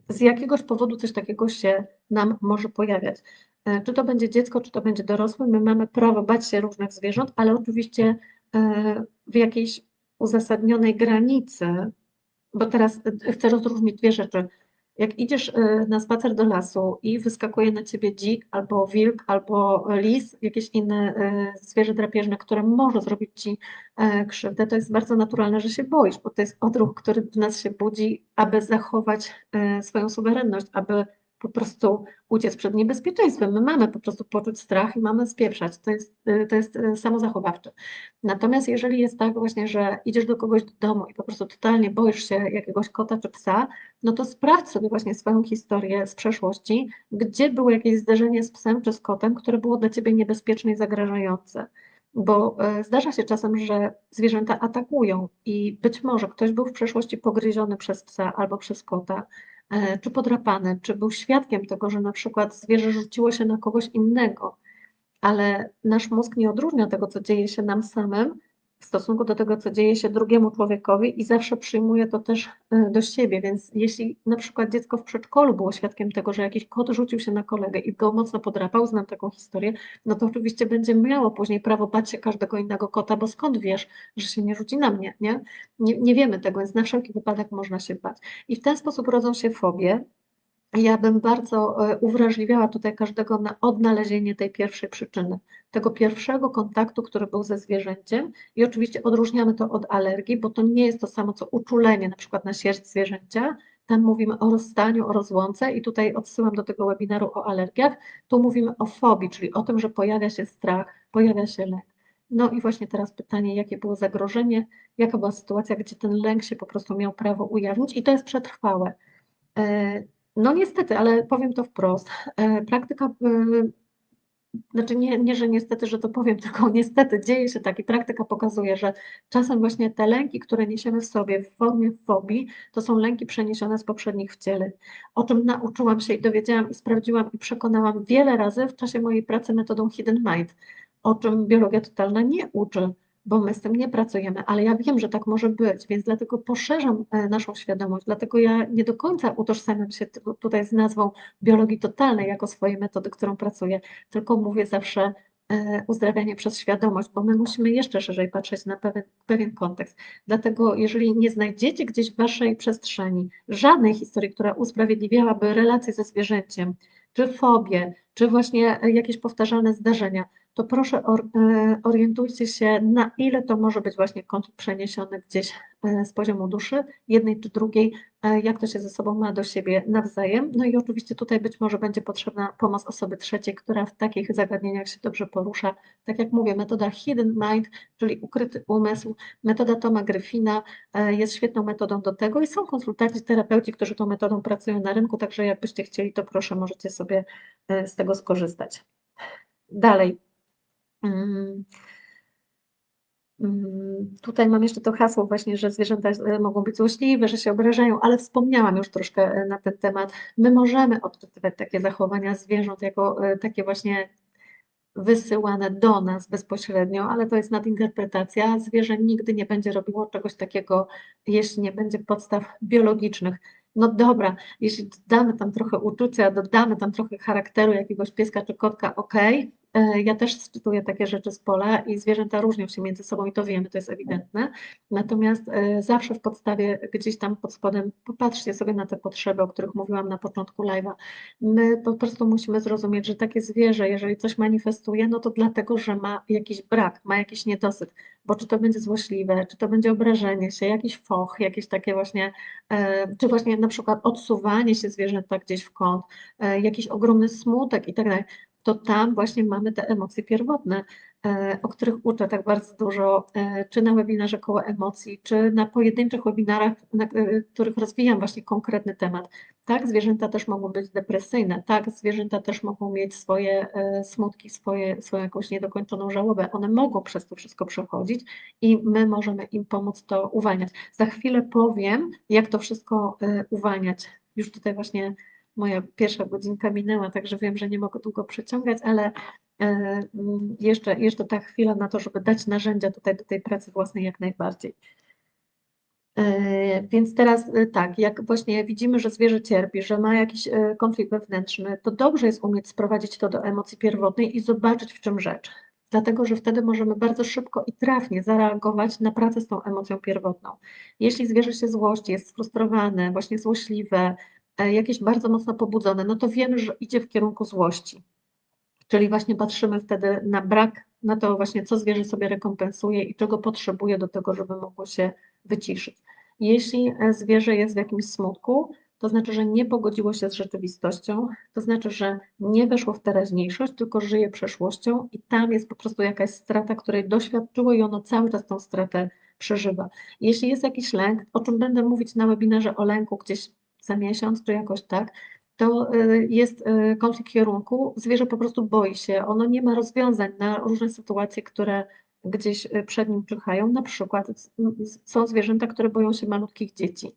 Z jakiegoś powodu coś takiego się nam może pojawiać. Czy to będzie dziecko, czy to będzie dorosły, my mamy prawo bać się różnych zwierząt, ale oczywiście w jakiejś uzasadnionej granicy, bo teraz chcę rozróżnić dwie rzeczy. Jak idziesz na spacer do lasu i wyskakuje na ciebie dzik, albo wilk, albo lis, jakieś inne zwierzę drapieżne, które może zrobić ci krzywdę, to jest bardzo naturalne, że się boisz, bo to jest odruch, który w nas się budzi, aby zachować swoją suwerenność, aby po prostu uciec przed niebezpieczeństwem. My mamy po prostu poczuć strach i mamy spieprzać. To jest samozachowawcze. Natomiast jeżeli jest tak właśnie, że idziesz do kogoś do domu i po prostu totalnie boisz się jakiegoś kota czy psa, no to sprawdź sobie właśnie swoją historię z przeszłości, gdzie było jakieś zderzenie z psem czy z kotem, które było dla ciebie niebezpieczne i zagrażające. Bo zdarza się czasem, że zwierzęta atakują i być może ktoś był w przeszłości pogryziony przez psa albo przez kota, czy podrapany, czy był świadkiem tego, że na przykład zwierzę rzuciło się na kogoś innego, ale nasz mózg nie odróżnia tego, co dzieje się nam samym w stosunku do tego, co dzieje się drugiemu człowiekowi i zawsze przyjmuje to też do siebie, więc jeśli na przykład dziecko w przedszkolu było świadkiem tego, że jakiś kot rzucił się na kolegę i go mocno podrapał, znam taką historię, no to oczywiście będzie miało później prawo bać się każdego innego kota, bo skąd wiesz, że się nie rzuci na mnie, nie? Nie wiemy tego, więc na wszelki wypadek można się bać. I w ten sposób rodzą się fobie. Ja bym bardzo uwrażliwiała tutaj każdego na odnalezienie tej pierwszej przyczyny, tego pierwszego kontaktu, który był ze zwierzęciem i oczywiście odróżniamy to od alergii, bo to nie jest to samo co uczulenie na przykład na śmierć zwierzęcia, tam mówimy o rozstaniu, o rozłące i tutaj odsyłam do tego webinaru o alergiach, tu mówimy o fobii, czyli o tym, że pojawia się strach, pojawia się lęk. No i właśnie teraz pytanie, jakie było zagrożenie, jaka była sytuacja, gdzie ten lęk się po prostu miał prawo ujawnić i to jest przetrwałe. No niestety, ale powiem to wprost. Praktyka, znaczy nie, że niestety, że to powiem, tylko niestety dzieje się tak i praktyka pokazuje, że czasem właśnie te lęki, które niesiemy w sobie w formie fobii, to są lęki przeniesione z poprzednich wcieleń. O czym nauczyłam się i dowiedziałam i sprawdziłam i przekonałam wiele razy w czasie mojej pracy metodą Hidden Mind, o czym biologia totalna nie uczy, bo my z tym nie pracujemy, ale ja wiem, że tak może być, więc dlatego poszerzam naszą świadomość, dlatego ja nie do końca utożsamiam się tutaj z nazwą biologii totalnej jako swojej metody, którą pracuję, tylko mówię zawsze uzdrawianie przez świadomość, bo my musimy jeszcze szerzej patrzeć na pewien kontekst. Dlatego jeżeli nie znajdziecie gdzieś w waszej przestrzeni żadnej historii, która usprawiedliwiałaby relacje ze zwierzęciem, czy fobię, czy właśnie jakieś powtarzalne zdarzenia, to proszę orientujcie się, na ile to może być właśnie konflikt przeniesiony gdzieś z poziomu duszy, jednej czy drugiej, jak to się ze sobą ma do siebie nawzajem. No i oczywiście tutaj być może będzie potrzebna pomoc osoby trzeciej, która w takich zagadnieniach się dobrze porusza. Tak jak mówię, metoda Hidden Mind, czyli ukryty umysł, metoda Toma Gryfina jest świetną metodą do tego i są konsultanci, terapeuci, którzy tą metodą pracują na rynku, także jakbyście chcieli, to proszę, możecie sobie z tego skorzystać. Dalej. Mm, Tutaj mam jeszcze to hasło właśnie, że zwierzęta mogą być złośliwe, że się obrażają, ale wspomniałam już troszkę na ten temat. My możemy odczytywać takie zachowania zwierząt jako takie właśnie wysyłane do nas bezpośrednio, ale to jest nadinterpretacja. Zwierzę nigdy nie będzie robiło czegoś takiego, jeśli nie będzie podstaw biologicznych. No dobra, jeśli dodamy tam trochę uczucia, dodamy tam trochę charakteru jakiegoś pieska czy kotka, okej. Ja też czytuję takie rzeczy z pola i zwierzęta różnią się między sobą i to wiemy, to jest ewidentne. Natomiast zawsze w podstawie, gdzieś tam pod spodem, popatrzcie sobie na te potrzeby, o których mówiłam na początku live'a. My po prostu musimy zrozumieć, że takie zwierzę, jeżeli coś manifestuje, no to dlatego, że ma jakiś brak, ma jakiś niedosyt, bo czy to będzie złośliwe, czy to będzie obrażenie się, jakiś foch, jakieś takie właśnie, czy właśnie na przykład odsuwanie się zwierzęta gdzieś w kąt, jakiś ogromny smutek i tak dalej, to tam właśnie mamy te emocje pierwotne, o których uczę tak bardzo dużo, czy na webinarze Koło Emocji, czy na pojedynczych webinarach, na których rozwijam właśnie konkretny temat. Tak, zwierzęta też mogą być depresyjne, tak, zwierzęta też mogą mieć swoje smutki, swoją jakąś niedokończoną żałobę. One mogą przez to wszystko przechodzić i my możemy im pomóc to uwalniać. Za chwilę powiem, jak to wszystko uwalniać. Już tutaj właśnie moja pierwsza godzinka minęła, także wiem, że nie mogę długo przeciągać, ale jeszcze ta chwila na to, żeby dać narzędzia tutaj do tej pracy własnej jak najbardziej. Więc teraz tak, jak właśnie widzimy, że zwierzę cierpi, że ma jakiś konflikt wewnętrzny, to dobrze jest umieć sprowadzić to do emocji pierwotnej i zobaczyć, w czym rzecz. Dlatego, że wtedy możemy bardzo szybko i trafnie zareagować na pracę z tą emocją pierwotną. Jeśli zwierzę się złości, jest sfrustrowane, właśnie złośliwe, jakieś bardzo mocno pobudzone, no to wiemy, że idzie w kierunku złości. Czyli właśnie patrzymy wtedy na brak, na to właśnie, co zwierzę sobie rekompensuje i czego potrzebuje do tego, żeby mogło się wyciszyć. Jeśli zwierzę jest w jakimś smutku, to znaczy, że nie pogodziło się z rzeczywistością, to znaczy, że nie weszło w teraźniejszość, tylko żyje przeszłością i tam jest po prostu jakaś strata, której doświadczyło i ono cały czas tą stratę przeżywa. Jeśli jest jakiś lęk, o czym będę mówić na webinarze o lęku gdzieś za miesiąc, czy jakoś tak, to jest konflikt kierunku, zwierzę po prostu boi się, ono nie ma rozwiązań na różne sytuacje, które gdzieś przed nim czyhają. Na przykład są zwierzęta, które boją się malutkich dzieci.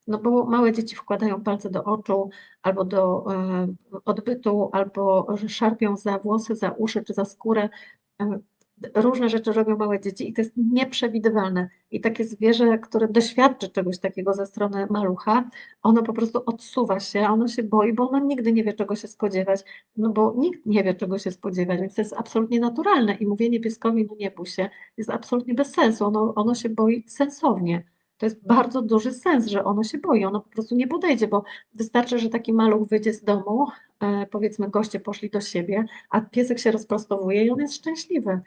No bo małe dzieci wkładają palce do oczu albo do odbytu, albo że szarpią za włosy, za uszy czy za skórę. Różne rzeczy robią małe dzieci i to jest nieprzewidywalne. I takie zwierzę, które doświadczy czegoś takiego ze strony malucha, ono po prostu odsuwa się, ono się boi, bo ono nigdy nie wie, czego się spodziewać, no bo nikt nie wie, czego się spodziewać, więc to jest absolutnie naturalne i mówienie pieskowi, no nie bój się, jest absolutnie bez sensu, ono się boi sensownie. To jest bardzo duży sens, że ono się boi, ono po prostu nie podejdzie, bo wystarczy, że taki maluch wyjdzie z domu, powiedzmy goście poszli do siebie, a piesek się rozprostowuje i on jest szczęśliwy.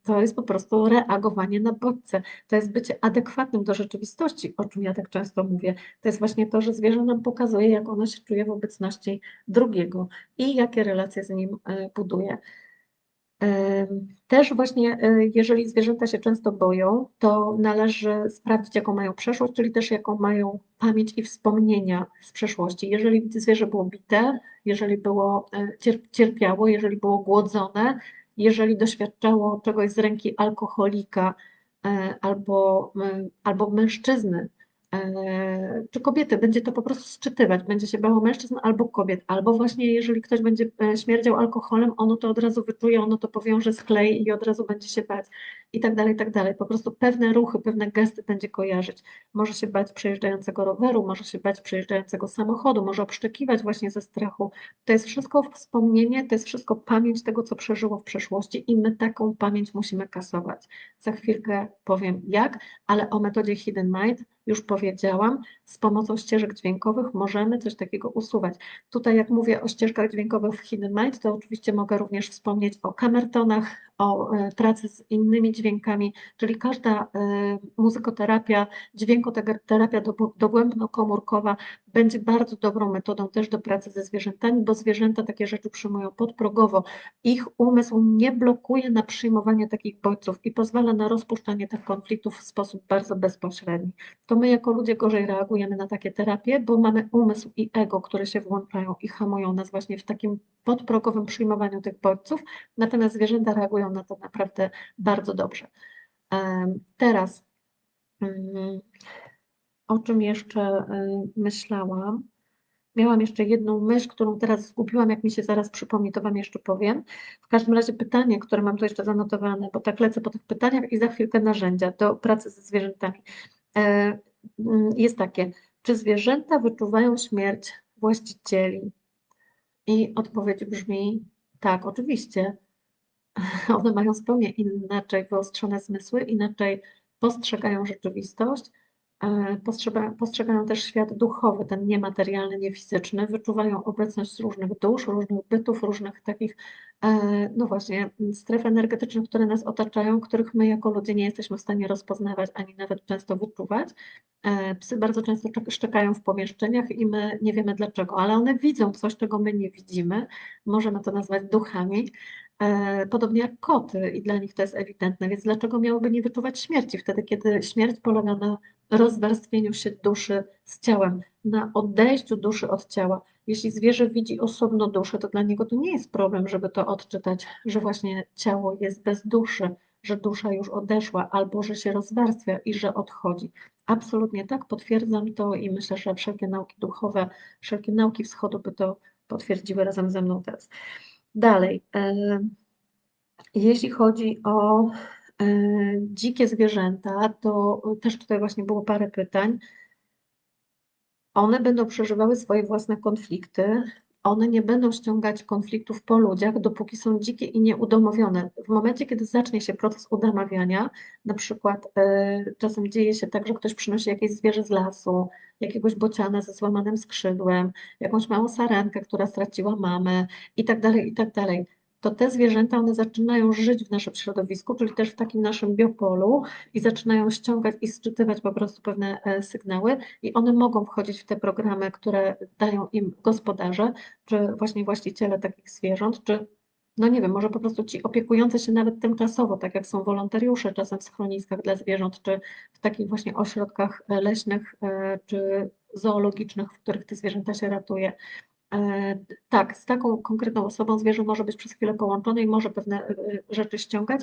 To jest po prostu reagowanie na bodźce. To jest bycie adekwatnym do rzeczywistości, o czym ja tak często mówię. To jest właśnie to, że zwierzę nam pokazuje, jak ono się czuje w obecności drugiego i jakie relacje z nim buduje. Też właśnie, jeżeli zwierzęta się często boją, to należy sprawdzić, jaką mają przeszłość, czyli też jaką mają pamięć i wspomnienia z przeszłości. Jeżeli zwierzę było bite, jeżeli było cierpiało, jeżeli było głodzone, jeżeli doświadczało czegoś z ręki alkoholika albo mężczyzny, czy kobiety, będzie to po prostu sczytywać, będzie się bało mężczyzn albo kobiet, albo właśnie jeżeli ktoś będzie śmierdział alkoholem, ono to od razu wyczuje, ono to powiąże z klei i od razu będzie się bać i tak dalej, i tak dalej. Po prostu pewne ruchy, pewne gesty będzie kojarzyć. Może się bać przejeżdżającego roweru, może się bać przejeżdżającego samochodu, może obszczekiwać właśnie ze strachu. To jest wszystko wspomnienie, to jest wszystko pamięć tego, co przeżyło w przeszłości i my taką pamięć musimy kasować. Za chwilkę powiem jak, ale o metodzie Hidden Mind już powiedziałam, z pomocą ścieżek dźwiękowych możemy coś takiego usuwać. Tutaj jak mówię o ścieżkach dźwiękowych w Hidden Mind, to oczywiście mogę również wspomnieć o kamertonach, o pracy z innymi dźwiękami, czyli każda muzykoterapia, dźwiękoterapia dogłębnokomórkowa będzie bardzo dobrą metodą też do pracy ze zwierzętami, bo zwierzęta takie rzeczy przyjmują podprogowo. Ich umysł nie blokuje na przyjmowanie takich bodźców i pozwala na rozpuszczanie tych konfliktów w sposób bardzo bezpośredni. To my jako ludzie gorzej reagujemy na takie terapie, bo mamy umysł i ego, które się włączają i hamują nas właśnie w takim podprogowym przyjmowaniu tych bodźców, natomiast zwierzęta reagują wygląda to naprawdę bardzo dobrze. Teraz, o czym jeszcze myślałam? Miałam jeszcze jedną myśl, którą teraz zgubiłam, jak mi się zaraz przypomni, to Wam jeszcze powiem. W każdym razie pytanie, które mam tu jeszcze zanotowane, bo tak lecę po tych pytaniach i za chwilkę narzędzia do pracy ze zwierzętami. Jest takie, czy zwierzęta wyczuwają śmierć właścicieli? I odpowiedź brzmi tak, oczywiście. One mają zupełnie inaczej wyostrzone zmysły, inaczej postrzegają rzeczywistość, postrzegają też świat duchowy, ten niematerialny, niefizyczny, wyczuwają obecność różnych dusz, różnych bytów, różnych takich, no właśnie, stref energetycznych, które nas otaczają, których my jako ludzie nie jesteśmy w stanie rozpoznawać, ani nawet często wyczuwać. Psy bardzo często szczekają w pomieszczeniach i my nie wiemy dlaczego, ale one widzą coś, czego my nie widzimy. Możemy to nazwać duchami. Podobnie jak koty i dla nich to jest ewidentne, więc dlaczego miałyby nie wyczuwać śmierci wtedy, kiedy śmierć polega na rozwarstwieniu się duszy z ciałem, na odejściu duszy od ciała. Jeśli zwierzę widzi osobno duszę, to dla niego to nie jest problem, żeby to odczytać, że właśnie ciało jest bez duszy, że dusza już odeszła, albo że się rozwarstwia i że odchodzi. Absolutnie tak, potwierdzam to i myślę, że wszelkie nauki duchowe, wszelkie nauki wschodu by to potwierdziły razem ze mną teraz. Dalej, jeśli chodzi o dzikie zwierzęta, to też tutaj właśnie było parę pytań. One będą przeżywały swoje własne konflikty, one nie będą ściągać konfliktów po ludziach, dopóki są dzikie i nieudomowione. W momencie, kiedy zacznie się proces udomawiania, na przykład czasem dzieje się tak, że ktoś przynosi jakieś zwierzę z lasu, jakiegoś bociana ze złamanym skrzydłem, jakąś małą sarenkę, która straciła mamę i tak dalej, to te zwierzęta, one zaczynają żyć w naszym środowisku, czyli też w takim naszym biopolu i zaczynają ściągać i sczytywać po prostu pewne sygnały i one mogą wchodzić w te programy, które dają im gospodarze, czy właśnie właściciele takich zwierząt, czy no nie wiem, może po prostu ci opiekujący się nawet tymczasowo, tak jak są wolontariusze czasem w schroniskach dla zwierząt, czy w takich właśnie ośrodkach leśnych, czy zoologicznych, w których te zwierzęta się ratuje. Tak, z taką konkretną osobą zwierzę może być przez chwilę połączone i może pewne rzeczy ściągać.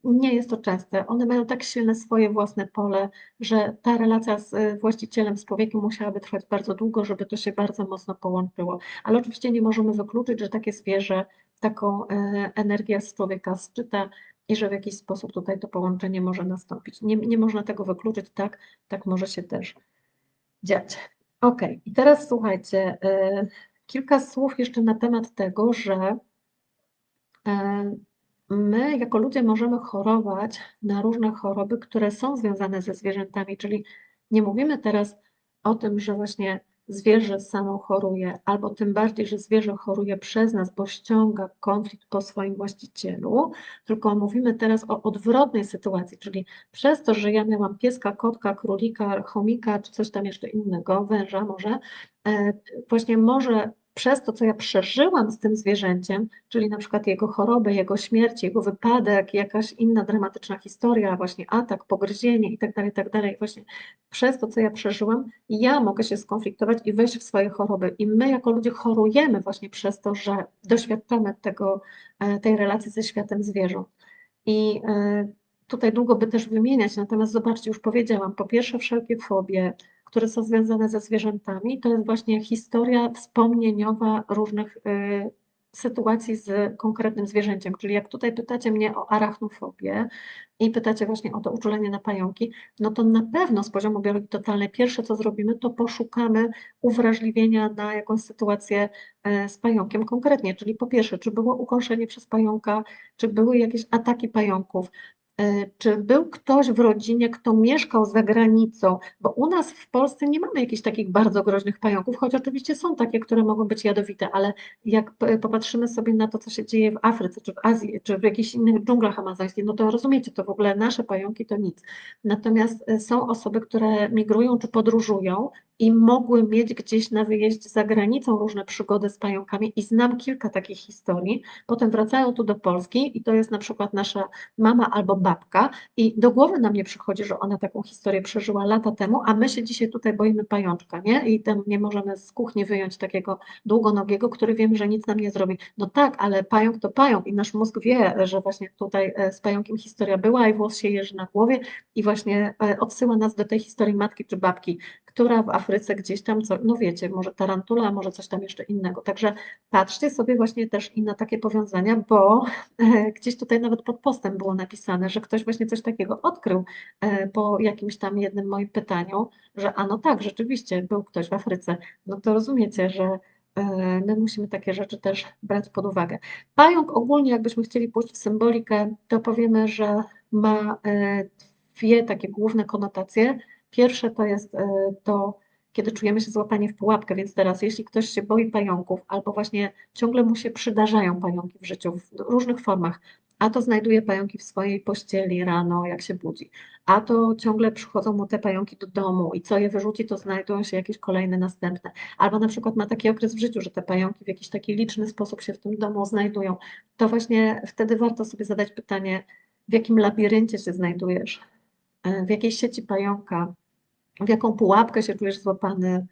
Nie jest to częste. One mają tak silne swoje własne pole, że ta relacja z właścicielem, z człowiekiem musiałaby trwać bardzo długo, żeby to się bardzo mocno połączyło. Ale oczywiście nie możemy wykluczyć, że takie zwierzę taką energię z człowieka sczyta i że w jakiś sposób tutaj to połączenie może nastąpić. Nie można tego wykluczyć, tak może się też dziać. Ok, i teraz słuchajcie, kilka słów jeszcze na temat tego, że my jako ludzie możemy chorować na różne choroby, które są związane ze zwierzętami, czyli nie mówimy teraz o tym, że właśnie zwierzę samo choruje, albo tym bardziej, że zwierzę choruje przez nas, bo ściąga konflikt po swoim właścicielu, tylko mówimy teraz o odwrotnej sytuacji, czyli przez to, że ja miałam pieska, kotka, królika, chomika, czy coś tam jeszcze innego, węża może, właśnie może przez to, co ja przeżyłam z tym zwierzęciem, czyli na przykład jego chorobę, jego śmierć, jego wypadek, jakaś inna dramatyczna historia, właśnie atak, pogryzienie i tak dalej, właśnie przez to, co ja przeżyłam, ja mogę się skonfliktować i wejść w swoje choroby. I my jako ludzie chorujemy właśnie przez to, że doświadczamy tej relacji ze światem zwierząt. I tutaj długo by też wymieniać, natomiast zobaczcie, już powiedziałam, po pierwsze wszelkie fobie, które są związane ze zwierzętami, to jest właśnie historia wspomnieniowa różnych sytuacji z konkretnym zwierzęciem. Czyli jak tutaj pytacie mnie o arachnofobię i pytacie właśnie o to uczulenie na pająki, no to na pewno z poziomu biologii totalnej pierwsze co zrobimy, to poszukamy uwrażliwienia na jakąś sytuację z pająkiem konkretnie, czyli po pierwsze, czy było ukąszenie przez pająka, czy były jakieś ataki pająków, czy był ktoś w rodzinie, kto mieszkał za granicą, bo u nas w Polsce nie mamy jakichś takich bardzo groźnych pająków, choć oczywiście są takie, które mogą być jadowite, ale jak popatrzymy sobie na to, co się dzieje w Afryce, czy w Azji, czy w jakichś innych dżunglach amazońskich, no to rozumiecie, to w ogóle nasze pająki to nic. Natomiast są osoby, które migrują czy podróżują i mogły mieć gdzieś na wyjeździe za granicą różne przygody z pająkami i znam kilka takich historii, potem wracają tu do Polski i to jest na przykład nasza mama albo babcia, pułapka i do głowy nam nie przychodzi, że ona taką historię przeżyła lata temu, a my się dzisiaj tutaj boimy pajączka, nie? I tam nie możemy z kuchni wyjąć takiego długonogiego, który wiemy, że nic nam nie zrobi. No tak, ale pająk to pająk i nasz mózg wie, że właśnie tutaj z pająkiem historia była i włos się jeży na głowie i właśnie odsyła nas do tej historii matki czy babki, która w Afryce gdzieś tam, no wiecie, może tarantula, może coś tam jeszcze innego. Także patrzcie sobie właśnie też i na takie powiązania, bo gdzieś tutaj nawet pod postem było napisane, że ktoś właśnie coś takiego odkrył po jakimś tam jednym moim pytaniu, że no tak, rzeczywiście był ktoś w Afryce. No to rozumiecie, że my musimy takie rzeczy też brać pod uwagę. Pająk ogólnie, jakbyśmy chcieli pójść w symbolikę, to powiemy, że ma dwie takie główne konotacje. Pierwsze to jest to, kiedy czujemy się złapani w pułapkę, więc teraz jeśli ktoś się boi pająków albo właśnie ciągle mu się przydarzają pająki w życiu w różnych formach, a to znajduje pająki w swojej pościeli rano, jak się budzi, a to ciągle przychodzą mu te pająki do domu i co je wyrzuci, to znajdują się jakieś kolejne następne. Albo na przykład ma taki okres w życiu, że te pająki w jakiś taki liczny sposób się w tym domu znajdują, to właśnie wtedy warto sobie zadać pytanie, w jakim labiryncie się znajdujesz, w jakiej sieci pająka, w jaką pułapkę się czujesz złapany,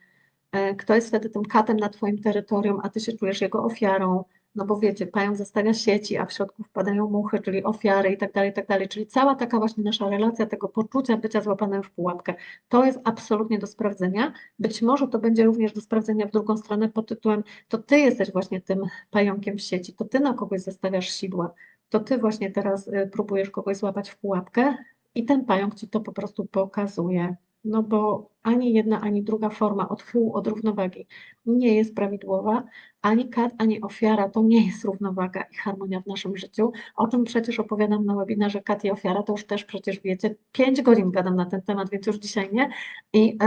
kto jest wtedy tym katem na twoim terytorium, a ty się czujesz jego ofiarą, no bo wiecie, pająk zostawia sieci, a w środku wpadają muchy, czyli ofiary i tak dalej, czyli cała taka właśnie nasza relacja tego poczucia bycia złapanym w pułapkę, to jest absolutnie do sprawdzenia. Być może to będzie również do sprawdzenia w drugą stronę pod tytułem, to ty jesteś właśnie tym pająkiem w sieci, to ty na kogoś zastawiasz sidła, to ty właśnie teraz próbujesz kogoś złapać w pułapkę i ten pająk ci to po prostu pokazuje. No bo ani jedna, ani druga forma odchyłu od równowagi nie jest prawidłowa, ani kat, ani ofiara to nie jest równowaga i harmonia w naszym życiu, o czym przecież opowiadam na webinarze Kat i ofiara, to już też przecież wiecie, 5 godzin gadam na ten temat, więc już dzisiaj nie. I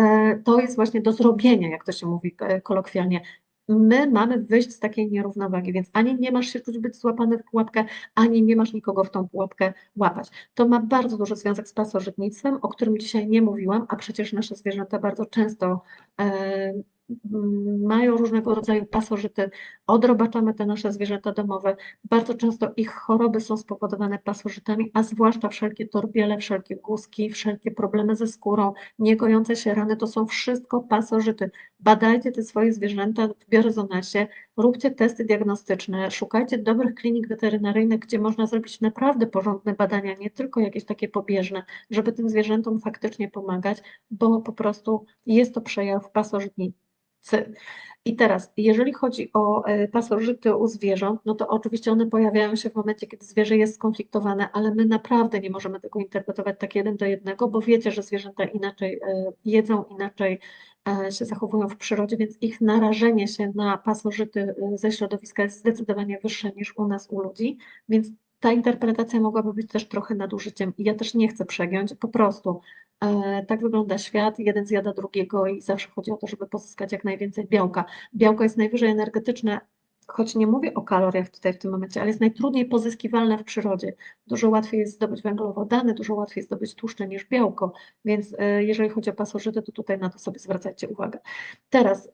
to jest właśnie do zrobienia, jak to się mówi kolokwialnie. My mamy wyjść z takiej nierównowagi, więc ani nie masz się czuć być złapany w pułapkę, ani nie masz nikogo w tą pułapkę łapać. To ma bardzo duży związek z pasożytnictwem, o którym dzisiaj nie mówiłam, a przecież nasze zwierzęta bardzo często mają różnego rodzaju pasożyty, odrobaczamy te nasze zwierzęta domowe, bardzo często ich choroby są spowodowane pasożytami, a zwłaszcza wszelkie torbiele, wszelkie guzki, wszelkie problemy ze skórą, niegojące się rany, to są wszystko pasożyty. Badajcie te swoje zwierzęta w biorezonansie, róbcie testy diagnostyczne, szukajcie dobrych klinik weterynaryjnych, gdzie można zrobić naprawdę porządne badania, nie tylko jakieś takie pobieżne, żeby tym zwierzętom faktycznie pomagać, bo po prostu jest to przejaw pasożytnicy. I teraz, jeżeli chodzi o pasożyty u zwierząt, no to oczywiście one pojawiają się w momencie, kiedy zwierzę jest skonfliktowane, ale my naprawdę nie możemy tego interpretować tak 1 do 1, bo wiecie, że zwierzęta inaczej jedzą, inaczej się zachowują w przyrodzie, więc ich narażenie się na pasożyty ze środowiska jest zdecydowanie wyższe niż u nas, u ludzi, więc ta interpretacja mogłaby być też trochę nadużyciem i ja też nie chcę przegiąć, po prostu tak wygląda świat, jeden zjada drugiego i zawsze chodzi o to, żeby pozyskać jak najwięcej białka. Białko jest najwyżej energetyczne, choć nie mówię o kaloriach tutaj w tym momencie, ale jest najtrudniej pozyskiwalne w przyrodzie. Dużo łatwiej jest zdobyć węglowodany, dużo łatwiej jest zdobyć tłuszcze niż białko, więc jeżeli chodzi o pasożyty, to tutaj na to sobie zwracajcie uwagę. Teraz,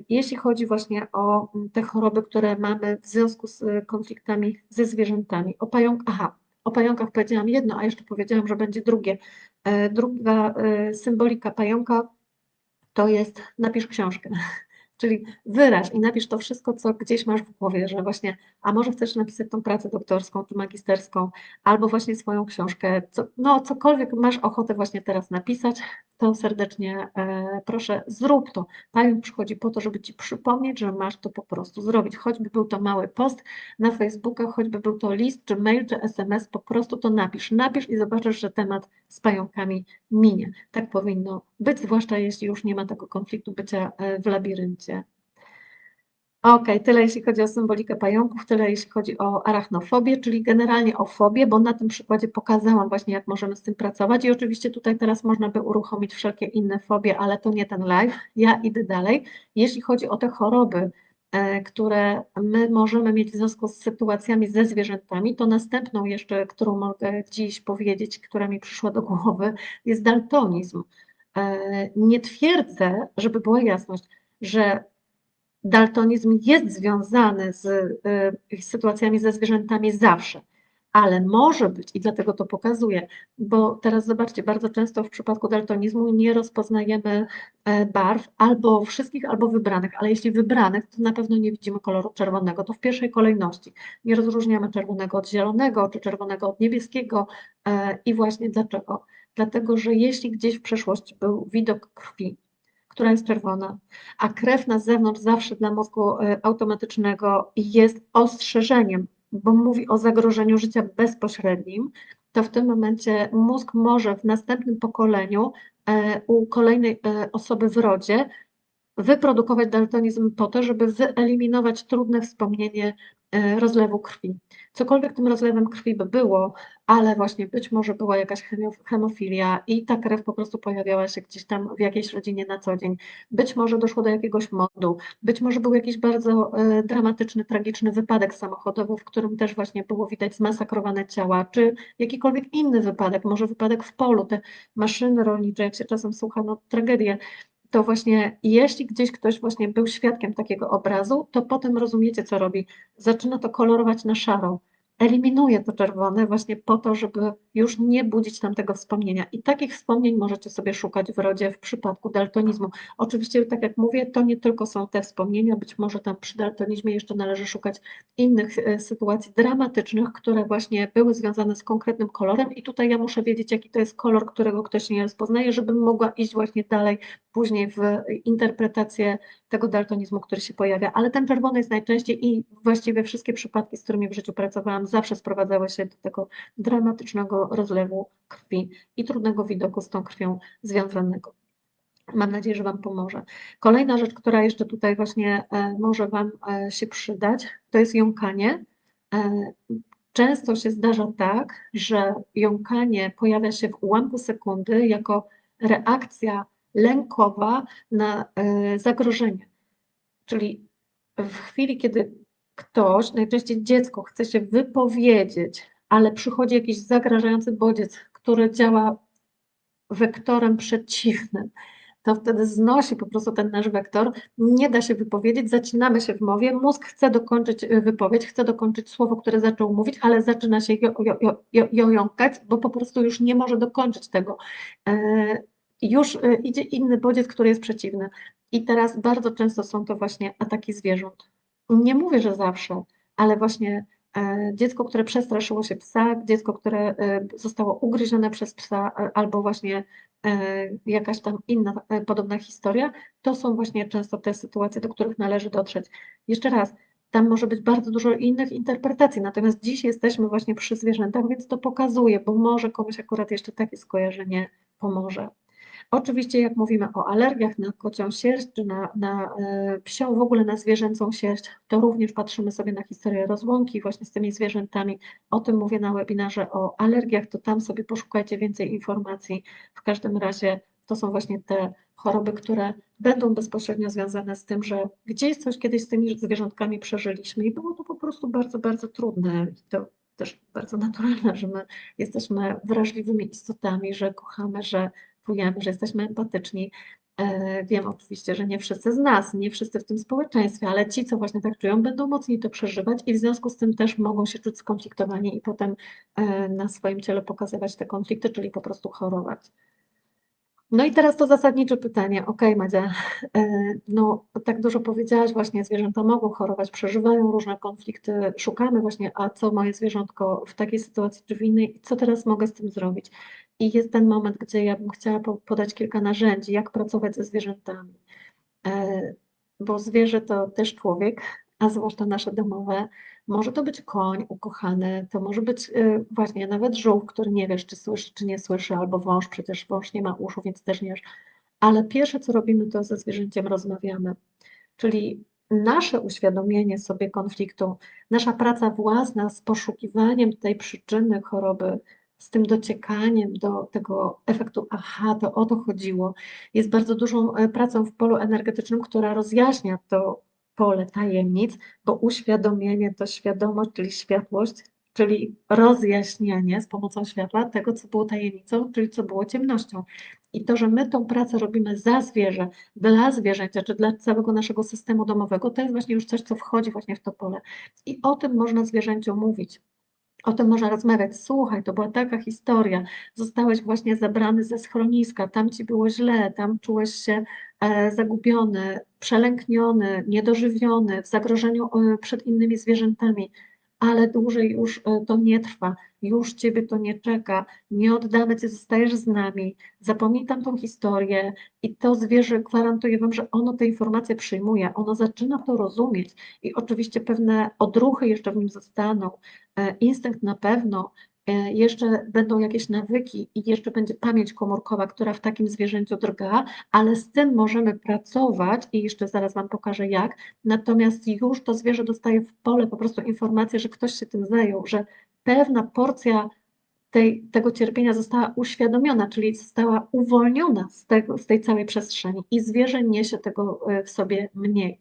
jeśli chodzi właśnie o te choroby, które mamy w związku z konfliktami ze zwierzętami, o pająkach powiedziałam jedno, a jeszcze powiedziałam, że będzie drugie. Druga symbolika pająka to jest napisz książkę. Czyli wyraź i napisz to wszystko, co gdzieś masz w głowie, że właśnie, a może chcesz napisać tą pracę doktorską czy magisterską, albo właśnie swoją książkę, no cokolwiek masz ochotę właśnie teraz napisać, to serdecznie proszę, zrób to. Pająk przychodzi po to, żeby ci przypomnieć, że masz to po prostu zrobić. Choćby był to mały post na Facebooku, choćby był to list, czy mail, czy SMS, po prostu to napisz. Napisz i zobaczysz, że temat z pająkami minie. Tak powinno być, zwłaszcza jeśli już nie ma tego konfliktu bycia w labiryncie. Okej, tyle jeśli chodzi o symbolikę pająków, tyle jeśli chodzi o arachnofobię, czyli generalnie o fobię, bo na tym przykładzie pokazałam właśnie, jak możemy z tym pracować i oczywiście tutaj teraz można by uruchomić wszelkie inne fobie, ale to nie ten live, ja idę dalej. Jeśli chodzi o te choroby, które my możemy mieć w związku z sytuacjami ze zwierzętami, to następną jeszcze, którą mogę dziś powiedzieć, która mi przyszła do głowy, jest daltonizm. Nie twierdzę, żeby była jasność, że daltonizm jest związany z sytuacjami ze zwierzętami zawsze, ale może być, i dlatego to pokazuję, bo teraz zobaczcie, bardzo często w przypadku daltonizmu nie rozpoznajemy barw albo wszystkich, albo wybranych, ale jeśli wybranych, to na pewno nie widzimy koloru czerwonego, to w pierwszej kolejności. Nie rozróżniamy czerwonego od zielonego, czy czerwonego od niebieskiego i właśnie dlaczego? Dlatego, że jeśli gdzieś w przeszłości był widok krwi, która jest czerwona, a krew na zewnątrz zawsze dla mózgu automatycznego jest ostrzeżeniem, bo mówi o zagrożeniu życia bezpośrednim, to w tym momencie mózg może w następnym pokoleniu u kolejnej osoby w rodzie wyprodukować daltonizm po to, żeby wyeliminować trudne wspomnienie rozlewu krwi. Cokolwiek tym rozlewem krwi by było, ale właśnie być może była jakaś hemofilia i ta krew po prostu pojawiała się gdzieś tam w jakiejś rodzinie na co dzień. Być może doszło do jakiegoś modu, być może był jakiś bardzo dramatyczny, tragiczny wypadek samochodowy, w którym też właśnie było widać zmasakrowane ciała, czy jakikolwiek inny wypadek, może wypadek w polu, te maszyny rolnicze, jak się czasem słucha, no tragedie, to właśnie jeśli gdzieś ktoś właśnie był świadkiem takiego obrazu, to potem rozumiecie, co robi. Zaczyna to kolorować na szaro. Eliminuje to czerwone właśnie po to, żeby już nie budzić tam tego wspomnienia. I takich wspomnień możecie sobie szukać w rodzie w przypadku daltonizmu. Oczywiście, tak jak mówię, to nie tylko są te wspomnienia, być może tam przy daltonizmie jeszcze należy szukać innych sytuacji dramatycznych, które właśnie były związane z konkretnym kolorem i tutaj ja muszę wiedzieć, jaki to jest kolor, którego ktoś nie rozpoznaje, żebym mogła iść właśnie dalej później w interpretację tego daltonizmu, który się pojawia, ale ten czerwony jest najczęściej i właściwie wszystkie przypadki, z którymi w życiu pracowałam, zawsze sprowadzały się do tego dramatycznego rozlewu krwi i trudnego widoku z tą krwią związanego. Mam nadzieję, że Wam pomoże. Kolejna rzecz, która jeszcze tutaj właśnie może Wam się przydać, to jest jąkanie. Często się zdarza tak, że jąkanie pojawia się w ułamku sekundy jako reakcja lękowa na zagrożenie. Czyli w chwili, kiedy ktoś, najczęściej dziecko, chce się wypowiedzieć, ale przychodzi jakiś zagrażający bodziec, który działa wektorem przeciwnym, to wtedy znosi po prostu ten nasz wektor, nie da się wypowiedzieć, zacinamy się w mowie, mózg chce dokończyć wypowiedź, chce dokończyć słowo, które zaczął mówić, ale zaczyna się jąkać, bo po prostu już nie może dokończyć tego. Już idzie inny bodziec, który jest przeciwny. I teraz bardzo często są to właśnie ataki zwierząt. Nie mówię, że zawsze, ale właśnie dziecko, które przestraszyło się psa, dziecko, które zostało ugryzione przez psa, albo właśnie jakaś tam inna podobna historia, to są właśnie często te sytuacje, do których należy dotrzeć. Jeszcze raz, tam może być bardzo dużo innych interpretacji, natomiast dziś jesteśmy właśnie przy zwierzętach, więc to pokazuje, bo może komuś akurat jeszcze takie skojarzenie pomoże. Oczywiście jak mówimy o alergiach na kocią sierść, czy na psią, w ogóle na zwierzęcą sierść, to również patrzymy sobie na historię rozłąki właśnie z tymi zwierzętami. O tym mówię na webinarze o alergiach, to tam sobie poszukajcie więcej informacji. W każdym razie to są właśnie te choroby, które będą bezpośrednio związane z tym, że gdzieś coś kiedyś z tymi zwierzątkami przeżyliśmy i było to po prostu bardzo, bardzo trudne. To też bardzo naturalne, że my jesteśmy wrażliwymi istotami, że kochamy, że czujemy, że jesteśmy empatyczni. Wiem oczywiście, że nie wszyscy z nas, nie wszyscy w tym społeczeństwie, ale ci, co właśnie tak czują, będą mocniej to przeżywać i w związku z tym też mogą się czuć skonfliktowani i potem na swoim ciele pokazywać te konflikty, czyli po prostu chorować. No i teraz to zasadnicze pytanie. Okej, Madzia, no tak dużo powiedziałaś, właśnie zwierzęta mogą chorować, przeżywają różne konflikty, szukamy właśnie, a co moje zwierzątko w takiej sytuacji czy w innej, co teraz mogę z tym zrobić? I jest ten moment, gdzie ja bym chciała podać kilka narzędzi, jak pracować ze zwierzętami. Bo zwierzę to też człowiek, a zwłaszcza nasze domowe. Może to być koń ukochany, to może być właśnie nawet żółw, który nie wiesz, czy słyszy, czy nie słyszy, albo wąż, przecież wąż nie ma uszu, więc też nie wiesz. Ale pierwsze, co robimy, to ze zwierzęciem rozmawiamy. Czyli nasze uświadomienie sobie konfliktu, nasza praca własna z poszukiwaniem tej przyczyny choroby, z tym dociekaniem do tego efektu, aha, to o to chodziło, jest bardzo dużą pracą w polu energetycznym, która rozjaśnia to pole tajemnic, bo uświadomienie to świadomość, czyli światłość, czyli rozjaśnienie z pomocą światła tego, co było tajemnicą, czyli co było ciemnością. I to, że my tą pracę robimy za zwierzę, dla zwierzęcia, czy dla całego naszego systemu domowego, to jest właśnie już coś, co wchodzi właśnie w to pole. I o tym można zwierzęciu mówić. O tym można rozmawiać. Słuchaj, to była taka historia. Zostałeś właśnie zabrany ze schroniska, tam ci było źle, tam czułeś się zagubiony, przelękniony, niedożywiony, w zagrożeniu przed innymi zwierzętami, ale dłużej już to nie trwa, już ciebie to nie czeka, nie oddamy cię, zostajesz z nami. Zapomnij tamtą historię i to zwierzę, gwarantuję wam, że ono te informacje przyjmuje, ono zaczyna to rozumieć i oczywiście pewne odruchy jeszcze w nim zostaną. Instynkt na pewno, jeszcze będą jakieś nawyki i jeszcze będzie pamięć komórkowa, która w takim zwierzęciu drga, ale z tym możemy pracować i jeszcze zaraz Wam pokażę jak. Natomiast już to zwierzę dostaje w pole po prostu informację, że ktoś się tym zajął, że pewna porcja tego cierpienia została uświadomiona, czyli została uwolniona z tej całej przestrzeni i zwierzę niesie tego w sobie mniej.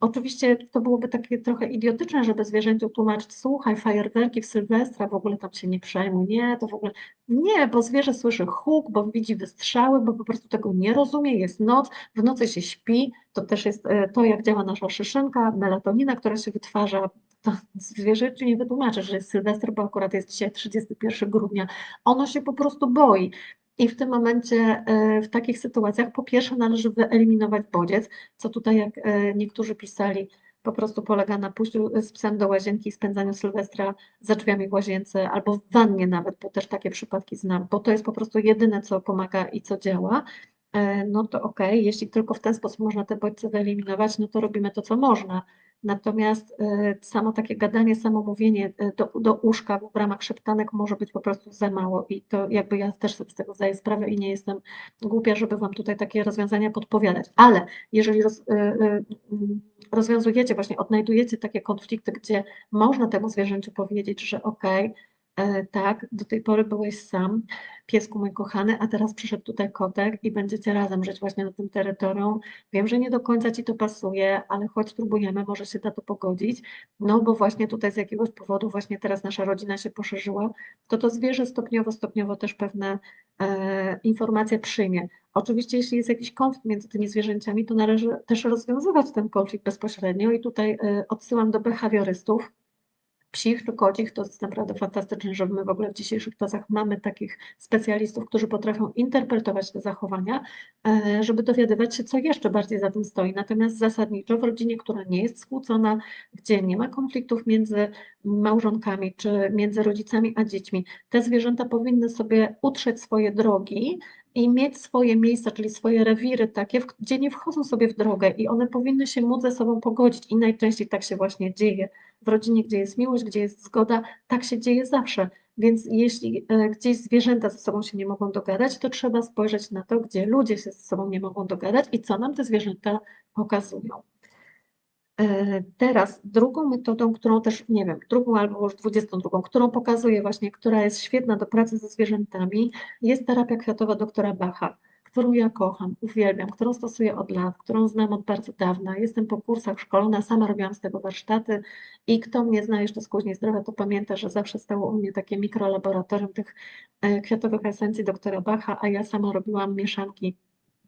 Oczywiście to byłoby takie trochę idiotyczne, żeby zwierzęciu tłumaczyć, słuchaj, fajerwerki w Sylwestra, w ogóle tam się nie przejmuj, nie, to w ogóle nie, bo zwierzę słyszy huk, bo widzi wystrzały, bo po prostu tego nie rozumie, jest noc, w nocy się śpi, to też jest to, jak działa nasza szyszynka, melatonina, która się wytwarza, to zwierzęciu nie wytłumaczysz, że jest Sylwester, bo akurat jest dzisiaj 31 grudnia, ono się po prostu boi. I w tym momencie, w takich sytuacjach, po pierwsze należy wyeliminować bodziec, co tutaj, jak niektórzy pisali, po prostu polega na pójściu z psem do łazienki i spędzaniu Sylwestra za drzwiami w łazience albo w wannie nawet, bo też takie przypadki znam, bo to jest po prostu jedyne, co pomaga i co działa. No to okej, jeśli tylko w ten sposób można te bodźce wyeliminować, no to robimy to, co można. Natomiast samo takie gadanie, samo mówienie do uszka w ramach szeptanek może być po prostu za mało i to jakby ja też sobie z tego zdaję sprawę i nie jestem głupia, żeby Wam tutaj takie rozwiązania podpowiadać. Ale jeżeli rozwiązujecie, właśnie odnajdujecie takie konflikty, gdzie można temu zwierzęciu powiedzieć, że okej, tak, do tej pory byłeś sam, piesku mój kochany, a teraz przyszedł tutaj kotek i będziecie razem żyć właśnie na tym terytorium. Wiem, że nie do końca ci to pasuje, ale choć spróbujemy, może się da to pogodzić, no bo właśnie tutaj z jakiegoś powodu właśnie teraz nasza rodzina się poszerzyła, to zwierzę stopniowo też pewne informacje przyjmie. Oczywiście, jeśli jest jakiś konflikt między tymi zwierzęciami, to należy też rozwiązywać ten konflikt bezpośrednio i tutaj odsyłam do behawiorystów, psich czy kocich, to jest naprawdę fantastyczne, że my w ogóle w dzisiejszych czasach mamy takich specjalistów, którzy potrafią interpretować te zachowania, żeby dowiadywać się, co jeszcze bardziej za tym stoi. Natomiast zasadniczo w rodzinie, która nie jest skłócona, gdzie nie ma konfliktów między małżonkami czy między rodzicami a dziećmi, te zwierzęta powinny sobie utrzeć swoje drogi i mieć swoje miejsca, czyli swoje rewiry takie, gdzie nie wchodzą sobie w drogę i one powinny się móc ze sobą pogodzić i najczęściej tak się właśnie dzieje w rodzinie, gdzie jest miłość, gdzie jest zgoda, tak się dzieje zawsze. Więc jeśli gdzieś zwierzęta ze sobą się nie mogą dogadać, to trzeba spojrzeć na to, gdzie ludzie się ze sobą nie mogą dogadać i co nam te zwierzęta pokazują. Teraz drugą metodą, którą też, nie wiem, drugą albo już 22, którą pokazuję właśnie, która jest świetna do pracy ze zwierzętami, jest terapia kwiatowa doktora Bacha, którą ja kocham, uwielbiam, którą stosuję od lat, którą znam od bardzo dawna. Jestem po kursach szkolona, sama robiłam z tego warsztaty i kto mnie zna jeszcze z Kuźni Zdrowia, to pamięta, że zawsze stało u mnie takie mikrolaboratorium tych kwiatowych esencji doktora Bacha, a ja sama robiłam mieszanki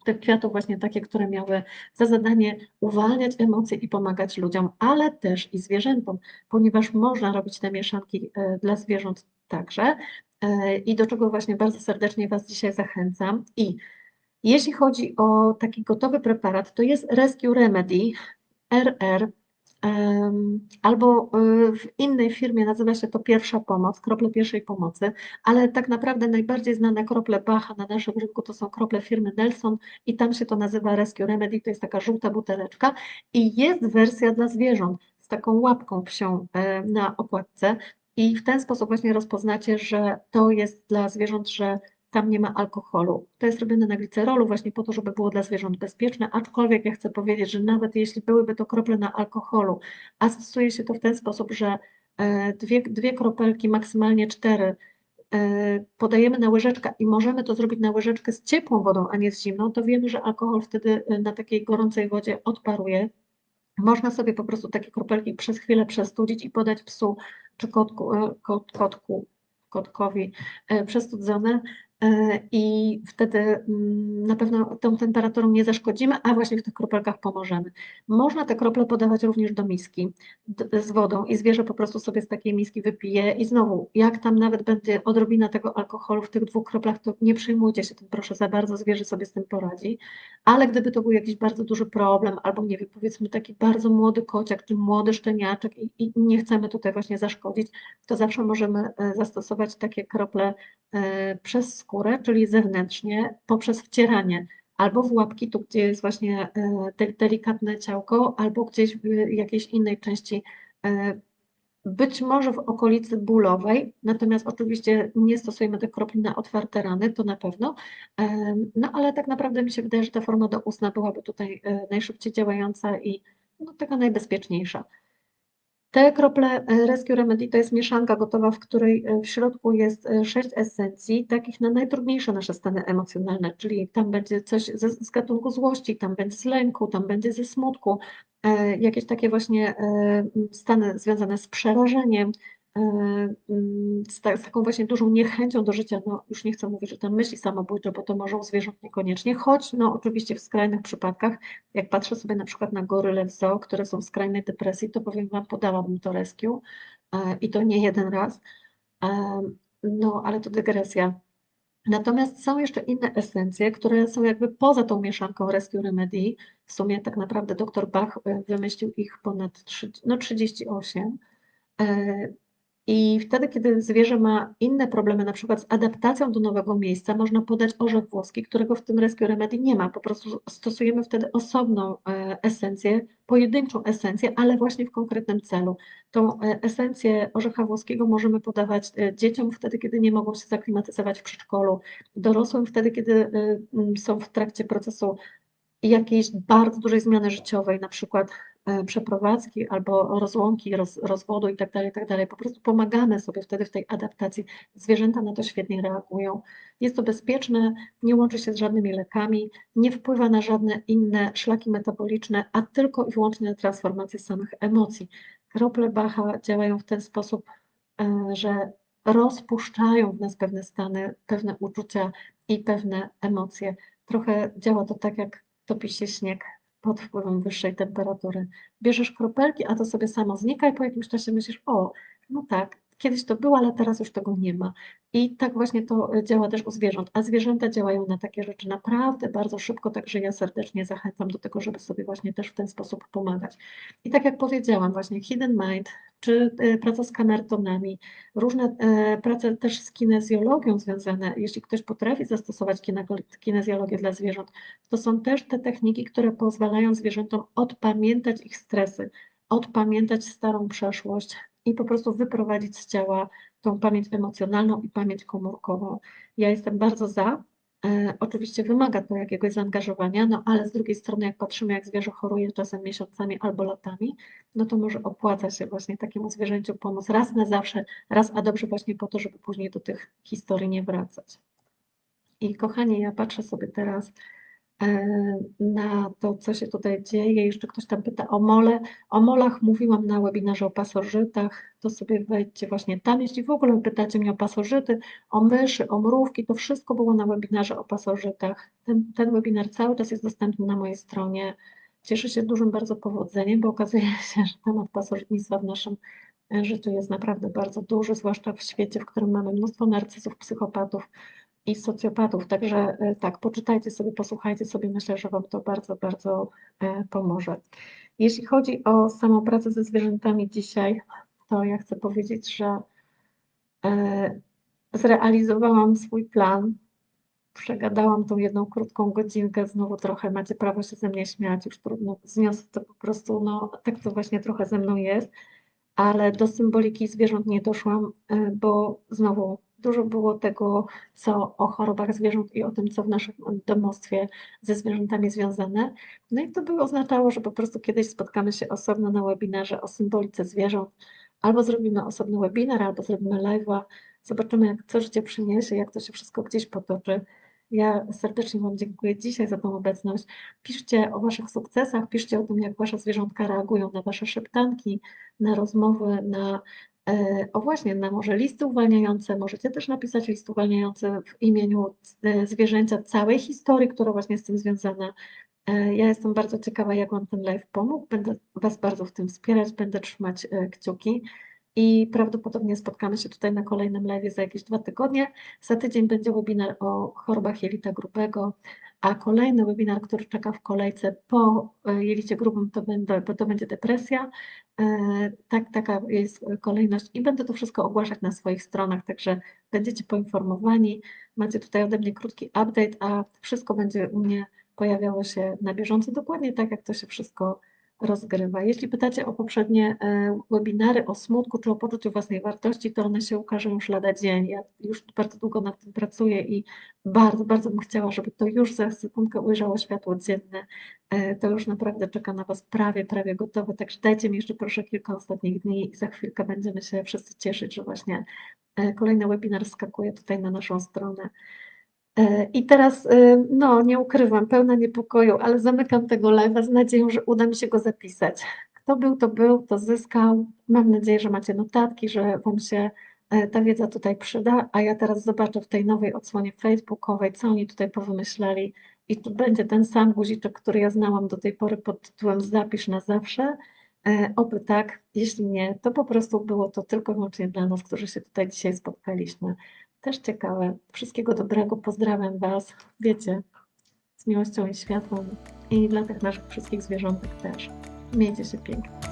tych kwiatów właśnie takie, które miały za zadanie uwalniać emocje i pomagać ludziom, ale też i zwierzętom, ponieważ można robić te mieszanki dla zwierząt także i do czego właśnie bardzo serdecznie Was dzisiaj zachęcam. I jeśli chodzi o taki gotowy preparat, to jest Rescue Remedy RR, albo w innej firmie nazywa się to Pierwsza Pomoc, krople pierwszej pomocy, ale tak naprawdę najbardziej znane krople Bacha na naszym rynku to są krople firmy Nelson i tam się to nazywa Rescue Remedy, to jest taka żółta buteleczka i jest wersja dla zwierząt z taką łapką psią na okładce i w ten sposób właśnie rozpoznacie, że to jest dla zwierząt, że tam nie ma alkoholu. To jest robione na glicerolu właśnie po to, żeby było dla zwierząt bezpieczne, aczkolwiek ja chcę powiedzieć, że nawet jeśli byłyby to krople na alkoholu, a stosuje się to w ten sposób, że dwie kropelki, maksymalnie 4 podajemy na łyżeczkę i możemy to zrobić na łyżeczkę z ciepłą wodą, a nie z zimną, to wiemy, że alkohol wtedy na takiej gorącej wodzie odparuje. Można sobie po prostu takie kropelki przez chwilę przestudzić i podać psu czy kotkowi przestudzone i wtedy na pewno tą temperaturą nie zaszkodzimy, a właśnie w tych kropelkach pomożemy. Można te krople podawać również do miski z wodą i zwierzę po prostu sobie z takiej miski wypije i znowu, jak tam nawet będzie odrobina tego alkoholu w tych 2 kroplach, to nie przejmujcie się tym proszę za bardzo, zwierzę sobie z tym poradzi, ale gdyby to był jakiś bardzo duży problem albo nie wiem, powiedzmy taki bardzo młody kociak czy młody szczeniaczek i nie chcemy tutaj właśnie zaszkodzić, to zawsze możemy zastosować takie krople przez skórę, czyli zewnętrznie, poprzez wcieranie albo w łapki, tu gdzie jest właśnie delikatne ciałko, albo gdzieś w jakiejś innej części, być może w okolicy bólowej, natomiast oczywiście nie stosujemy tych kropli na otwarte rany, to na pewno, no ale tak naprawdę mi się wydaje, że ta forma doustna byłaby tutaj najszybciej działająca i no, taka najbezpieczniejsza. Te krople Rescue Remedy to jest mieszanka gotowa, w której w środku jest 6 esencji, takich na najtrudniejsze nasze stany emocjonalne, czyli tam będzie coś z gatunku złości, tam będzie z lęku, tam będzie ze smutku, jakieś takie właśnie stany związane z przerażeniem, z taką właśnie dużą niechęcią do życia. No już nie chcę mówić, że tam myśli samobójcze, bo to może u zwierząt niekoniecznie, choć no oczywiście w skrajnych przypadkach, jak patrzę sobie na przykład na goryle w zoo, które są w skrajnej depresji, to powiem Wam, podałabym to rescue i to nie jeden raz. No, ale to dygresja. Natomiast są jeszcze inne esencje, które są jakby poza tą mieszanką Rescue Remedy. W sumie tak naprawdę dr Bach wymyślił ich ponad 38. I wtedy, kiedy zwierzę ma inne problemy, na przykład z adaptacją do nowego miejsca, można podać orzech włoski, którego w tym Rescue Remedy nie ma. Po prostu stosujemy wtedy osobną esencję, pojedynczą esencję, ale właśnie w konkretnym celu. Tą esencję orzecha włoskiego możemy podawać dzieciom wtedy, kiedy nie mogą się zaklimatyzować w przedszkolu, dorosłym wtedy, kiedy są w trakcie procesu jakiejś bardzo dużej zmiany życiowej, na przykład przeprowadzki albo rozłąki, rozwodu i tak dalej, i tak dalej. Po prostu pomagamy sobie wtedy w tej adaptacji. Zwierzęta na to świetnie reagują. Jest to bezpieczne, nie łączy się z żadnymi lekami, nie wpływa na żadne inne szlaki metaboliczne, a tylko i wyłącznie na transformację samych emocji. Krople Bacha działają w ten sposób, że rozpuszczają w nas pewne stany, pewne uczucia i pewne emocje. Trochę działa to tak, jak topi się śnieg pod wpływem wyższej temperatury. Bierzesz kropelki, a to sobie samo znika i po jakimś czasie myślisz, o, no tak, kiedyś to było, ale teraz już tego nie ma. I tak właśnie to działa też u zwierząt, a zwierzęta działają na takie rzeczy naprawdę bardzo szybko, także ja serdecznie zachęcam do tego, żeby sobie właśnie też w ten sposób pomagać. I tak jak powiedziałam, właśnie Hidden Mind, czy praca z kamertonami, różne prace też z kinezjologią związane, jeśli ktoś potrafi zastosować kinezjologię dla zwierząt, to są też te techniki, które pozwalają zwierzętom odpamiętać ich stresy, odpamiętać starą przeszłość i po prostu wyprowadzić z ciała tą pamięć emocjonalną i pamięć komórkową. Ja jestem bardzo za. Oczywiście wymaga to jakiegoś zaangażowania, no ale z drugiej strony, jak patrzymy, jak zwierzę choruje czasem miesiącami albo latami, no to może opłaca się właśnie takiemu zwierzęciu pomóc raz na zawsze, raz a dobrze właśnie po to, żeby później do tych historii nie wracać. I kochani, ja patrzę sobie teraz na to, co się tutaj dzieje. Jeszcze ktoś tam pyta o mole. O molach mówiłam na webinarze o pasożytach. To sobie wejdźcie właśnie tam. Jeśli w ogóle pytacie mnie o pasożyty, o myszy, o mrówki, to wszystko było na webinarze o pasożytach. Ten webinar cały czas jest dostępny na mojej stronie. Cieszę się dużym bardzo powodzeniem, bo okazuje się, że temat pasożytnictwa w naszym życiu jest naprawdę bardzo duży, zwłaszcza w świecie, w którym mamy mnóstwo narcyzów, psychopatów i socjopatów. Także tak, poczytajcie sobie, posłuchajcie sobie, myślę, że Wam to bardzo, bardzo pomoże. Jeśli chodzi o samą pracę ze zwierzętami dzisiaj, to ja chcę powiedzieć, że zrealizowałam swój plan, przegadałam tą jedną krótką godzinkę, znowu trochę macie prawo się ze mnie śmiać, już trudno, zniosę to po prostu, no tak to właśnie trochę ze mną jest, ale do symboliki zwierząt nie doszłam, bo znowu dużo było tego, co o chorobach zwierząt i o tym, co w naszym domostwie ze zwierzętami związane. No i to by oznaczało, że po prostu kiedyś spotkamy się osobno na webinarze o symbolice zwierząt, albo zrobimy osobny webinar, albo zrobimy live'a, zobaczymy, jak co życie przyniesie, jak to się wszystko gdzieś potoczy. Ja serdecznie Wam dziękuję dzisiaj za tą obecność. Piszcie o Waszych sukcesach, piszcie o tym, jak Wasze zwierzątka reagują na Wasze szeptanki, na rozmowy, na O właśnie, na może listy uwalniające, możecie też napisać list uwalniający w imieniu zwierzęcia, całej historii, która właśnie jest z tym związana. Ja jestem bardzo ciekawa, jak Wam ten live pomógł. Będę Was bardzo w tym wspierać, będę trzymać kciuki i prawdopodobnie spotkamy się tutaj na kolejnym live za jakieś 2 tygodnie. Za tydzień będzie webinar o chorobach jelita grubego, a kolejny webinar, który czeka w kolejce po jelicie grubym, to będzie depresja. Taka jest kolejność i będę to wszystko ogłaszać na swoich stronach, także będziecie poinformowani. Macie tutaj ode mnie krótki update, a wszystko będzie u mnie pojawiało się na bieżąco, dokładnie tak, jak to się wszystko rozgrywa. Jeśli pytacie o poprzednie webinary o smutku czy o poczuciu własnej wartości, to one się ukażą już lada dzień. Ja już bardzo długo nad tym pracuję i bardzo, bardzo bym chciała, żeby to już za sekundkę ujrzało światło dzienne. To już naprawdę czeka na Was prawie gotowe, także dajcie mi jeszcze proszę kilka ostatnich dni i za chwilkę będziemy się wszyscy cieszyć, że właśnie kolejny webinar skakuje tutaj na naszą stronę. I teraz, no nie ukrywam, pełna niepokoju, ale zamykam tego live'a z nadzieją, że uda mi się go zapisać. Kto był, to zyskał. Mam nadzieję, że macie notatki, że Wam się ta wiedza tutaj przyda, a ja teraz zobaczę w tej nowej odsłonie facebookowej, co oni tutaj powymyślali i tu będzie ten sam guziczek, który ja znałam do tej pory pod tytułem Zapisz na zawsze. Oby tak, jeśli nie, to po prostu było to tylko i wyłącznie dla nas, którzy się tutaj dzisiaj spotkaliśmy. Też ciekawe. Wszystkiego dobrego. Pozdrawiam Was. Wiecie, z miłością i światłem. I dla tych naszych wszystkich zwierzątek też. Miejcie się pięknie.